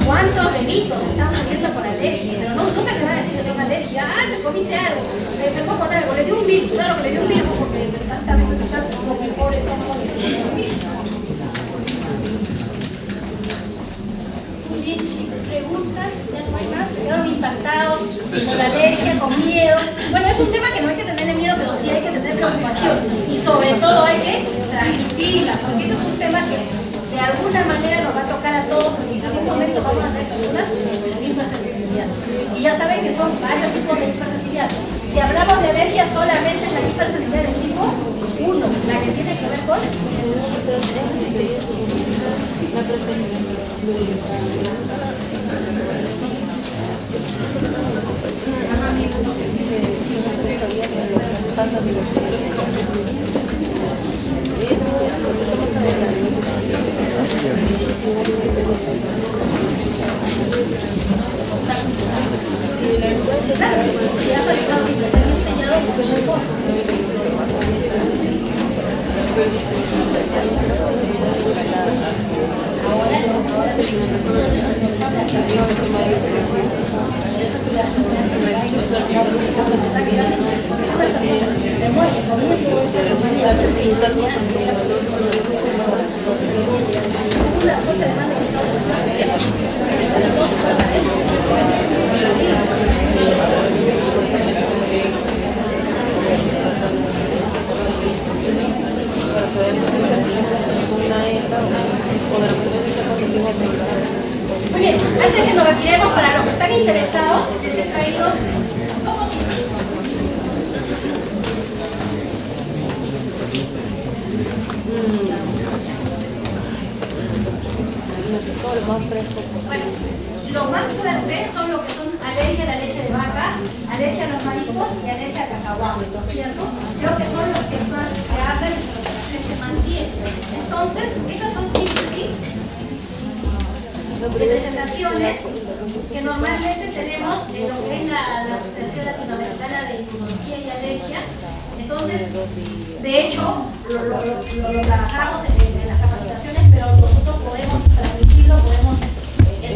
¿Cuántos bebitos están muriendo por alergia? Pero no, nunca te van a decir que es una alergia. Ah, te comiste algo, se enfermó con algo, le dio un virus. Claro que le dio un virus porque tantas veces está como el pobre estómago le dio un virus. Muy bien, chicos. Preguntas, ya no hay más, se quedaron impactados con la alergia, con miedo. Bueno, es un tema que no hay que tener miedo, pero sí hay que tener preocupación. Y sobre todo hay que transmitirla, porque esto es un tema que de alguna manera nos va a tocar a todos, porque en algún momento vamos a tener personas con hipersensibilidad. Y ya saben que son varios tipos de hipersensibilidad. Si hablamos de alergia, solamente es la hipersensibilidad del tipo 1, la que tiene que ver con Muy bien, antes que nos retiremos, para los que están interesados, les he traído bueno, lo más fuerte son lo que son alergia a la leche de vaca, alergia a los mariscos y alergia al cacahuate, ¿no es cierto? Creo que son los que más se hablan y los que la gente mantiene. Entonces, estas son síntesis de presentaciones que normalmente tenemos en lo que es la Asociación Latinoamericana de Inmunología y Alergia. Entonces, de hecho, lo trabajamos en las capacitaciones, pero nosotros podemos transmitirlo, podemos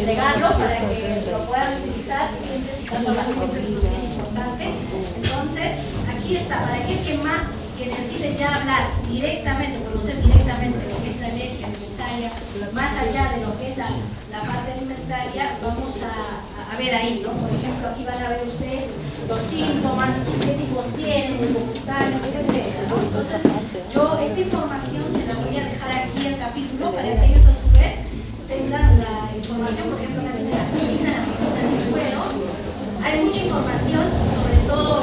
entregarlo para que lo puedan utilizar, siempre citando las fuentes, que es importante. Entonces, aquí está, para aquel que necesite ya hablar directamente, conocer directamente lo que es la alergia alimentaria, más allá de lo que es la parte alimentaria, vamos a ver ahí, ¿no? Por ejemplo, aquí van a ver ustedes los síntomas, qué tipos tienen, cutáneos, etc., ¿no? Entonces, yo esta información se la voy a dejar aquí al capítulo para que ellos a su vez tengan la información, por ejemplo, la melanina, la vitamina del suelo. Hay mucha información, sobre todo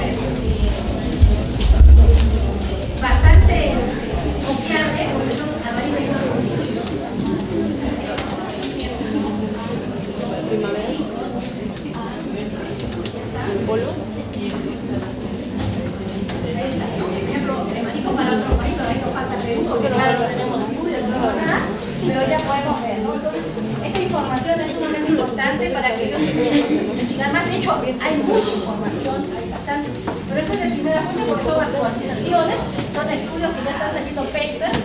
bastante confiable, porque son a raíz de por ejemplo, el manejo para otros países, ahí nos falta Perú, porque claro, no tenemos estudios, no tenemos nada, pero ya podemos ver, ¿no? Entonces, esta información es sumamente importante para que ellos puedan investigar más. De hecho, hay mucha información, hay bastante, pero esta es de primera fuente porque son actualizaciones, son estudios que ya están saliendo papers.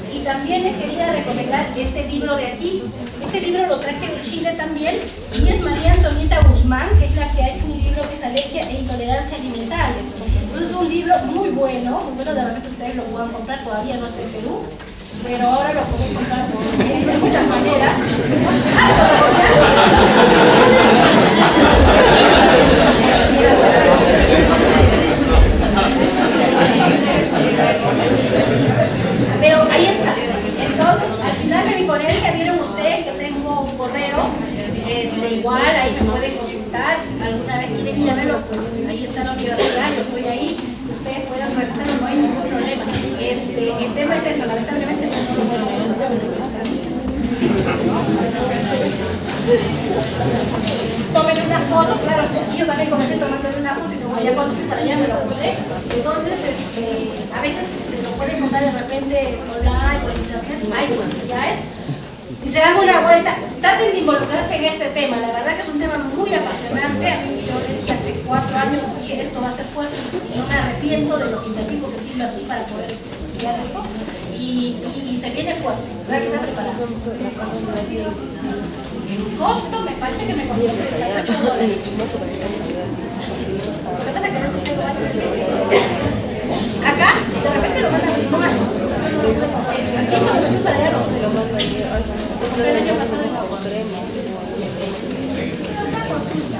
Y también les quería recomendar este libro de aquí. Este libro lo traje de Chile también, y es María Antonieta Guzmán, que es la que ha hecho un libro que es Alergia e Intolerancia Alimentaria. Entonces es un libro muy bueno, de repente ustedes lo puedan comprar, todavía no está en Perú, pero ahora lo pueden comprar de muchas maneras. Pero ahí está. Entonces, al final de mi ponencia vieron ustedes que tengo un correo, igual ahí me pueden consultar, alguna vez quieren ir a verlo, pues ahí está la universidad, yo estoy ahí, ustedes pueden revisarlo, no hay ningún problema. El tema es eso, lamentablemente no lo puedo ver. Tómenle una foto, claro, si yo también comencé tomándole una foto y como ya cuando fui para allá me lo acordé. Entonces, a veces lo pueden comprar de repente online, por internet, hay posibilidades. Si se dan una vuelta, traten de involucrarse en este tema, la verdad que es un tema muy apasionante. A mí yo les dije hace 4 años que esto va a ser fuerte y no me arrepiento de lo que invertí, porque sí invertí para poder estudiar esto. Y se viene fuerte, ¿verdad? Que está preparado. El costo me parece que me costó $38. Lo que pasa es que no se tengo acá, de repente lo mandan en manos. Así cuando me fui para allá lo mando ahí. El año pasado en agosto. Una consulta.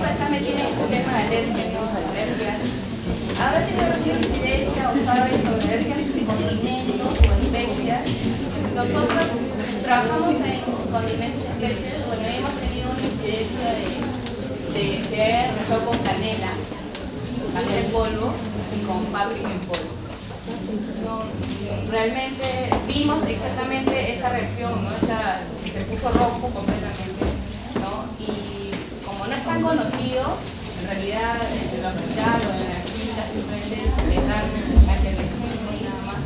Esta me tiene un tema de alergia. Ahora si yo no tengo incidencia o saben sobre alergias con alimentos o especias, nosotros trabajamos en condimentos y especias. Bueno, hemos tenido una incidencia de que haya mezclado con canela en polvo y con páprica en polvo. No, realmente vimos exactamente esa reacción, ¿no? Se puso rojo completamente, ¿no? Y como no es tan conocido, en realidad en el hospital o en las clínicas simplemente le dan antialérgicos y nada más.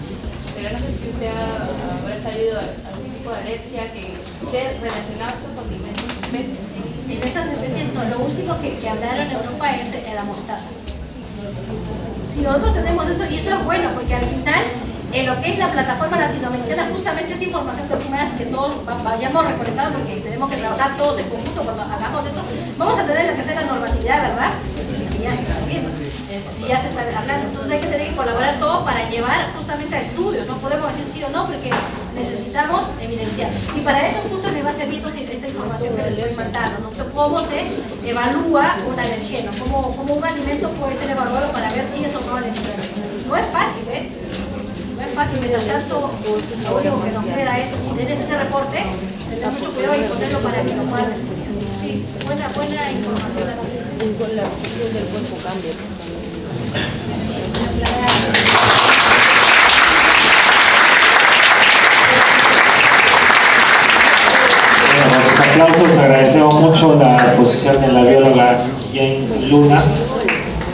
Pero no sé si usted habrá salido algún tipo de alergia que esté relacionado a estos condimentos y especies. En estas especies, no, lo último que hablaron en Europa es la mostaza. Si nosotros tenemos eso, y eso es bueno, porque al final, en lo que es la plataforma latinoamericana, justamente esa información que tú me das, que todos vayamos recolectando, porque tenemos que trabajar todos en conjunto cuando hagamos esto, vamos a tener que hacer la normatividad, ¿verdad? Si ya está bien, si ya se está hablando. Entonces hay que tener que colaborar todos para llevar justamente a estudios, no podemos decir sí o no, porque necesitamos evidenciar. Y para eso justo les va a servir esta información que les estoy mandando, ¿no? Cómo se evalúa un alergeno, cómo un alimento puede ser evaluado para ver si es o no alergeno. No es fácil, no es fácil. Mientras tanto, lo único que nos queda es, si tienes ese reporte, tener mucho cuidado y ponerlo para que lo puedan estudiar. Sí, buena información. Con la función del cuerpo cambia. Bueno, con sus aplausos agradecemos mucho la exposición de la bióloga Jane Luna.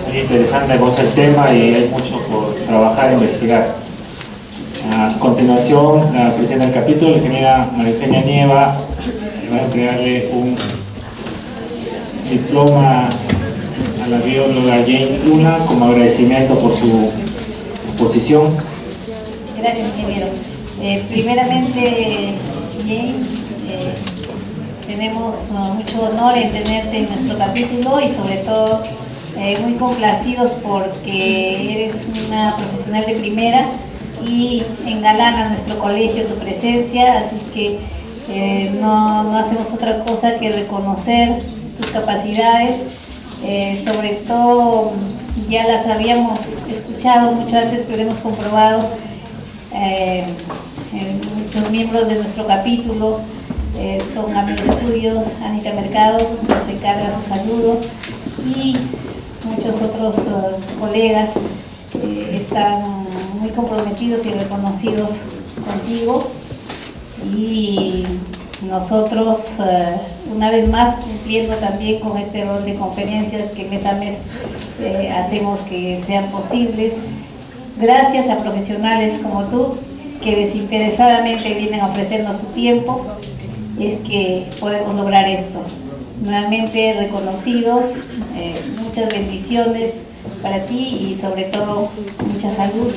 Muy interesante el tema y hay mucho por trabajar e investigar. A continuación, la presidenta del capítulo, la ingeniera María Eugenia Nieva, va a entregarle un diploma a la bióloga Jane Luna como agradecimiento por su exposición. Gracias, ingeniero. Primeramente, Jane, tenemos mucho honor en tenerte en nuestro capítulo y sobre todo muy complacidos porque eres una profesional de primera y engalana nuestro colegio tu presencia, así que no hacemos otra cosa que reconocer tus capacidades, sobre todo ya las habíamos escuchado mucho antes, pero hemos comprobado muchos miembros de nuestro capítulo son Amigos Estudios, Anita Mercado, que se encarga de sus saludos, y muchos otros colegas están muy comprometidos y reconocidos contigo, y nosotros una vez más cumpliendo también con este rol de conferencias que mes a mes hacemos que sean posibles, gracias a profesionales como tú que desinteresadamente vienen a ofrecernos su tiempo, es que podemos lograr esto. Nuevamente reconocidos, muchas bendiciones para ti y sobre todo mucha salud,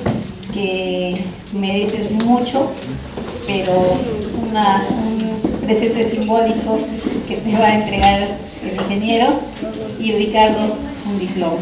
que mereces mucho, pero un presente simbólico que te va a entregar el ingeniero y Ricardo un diploma.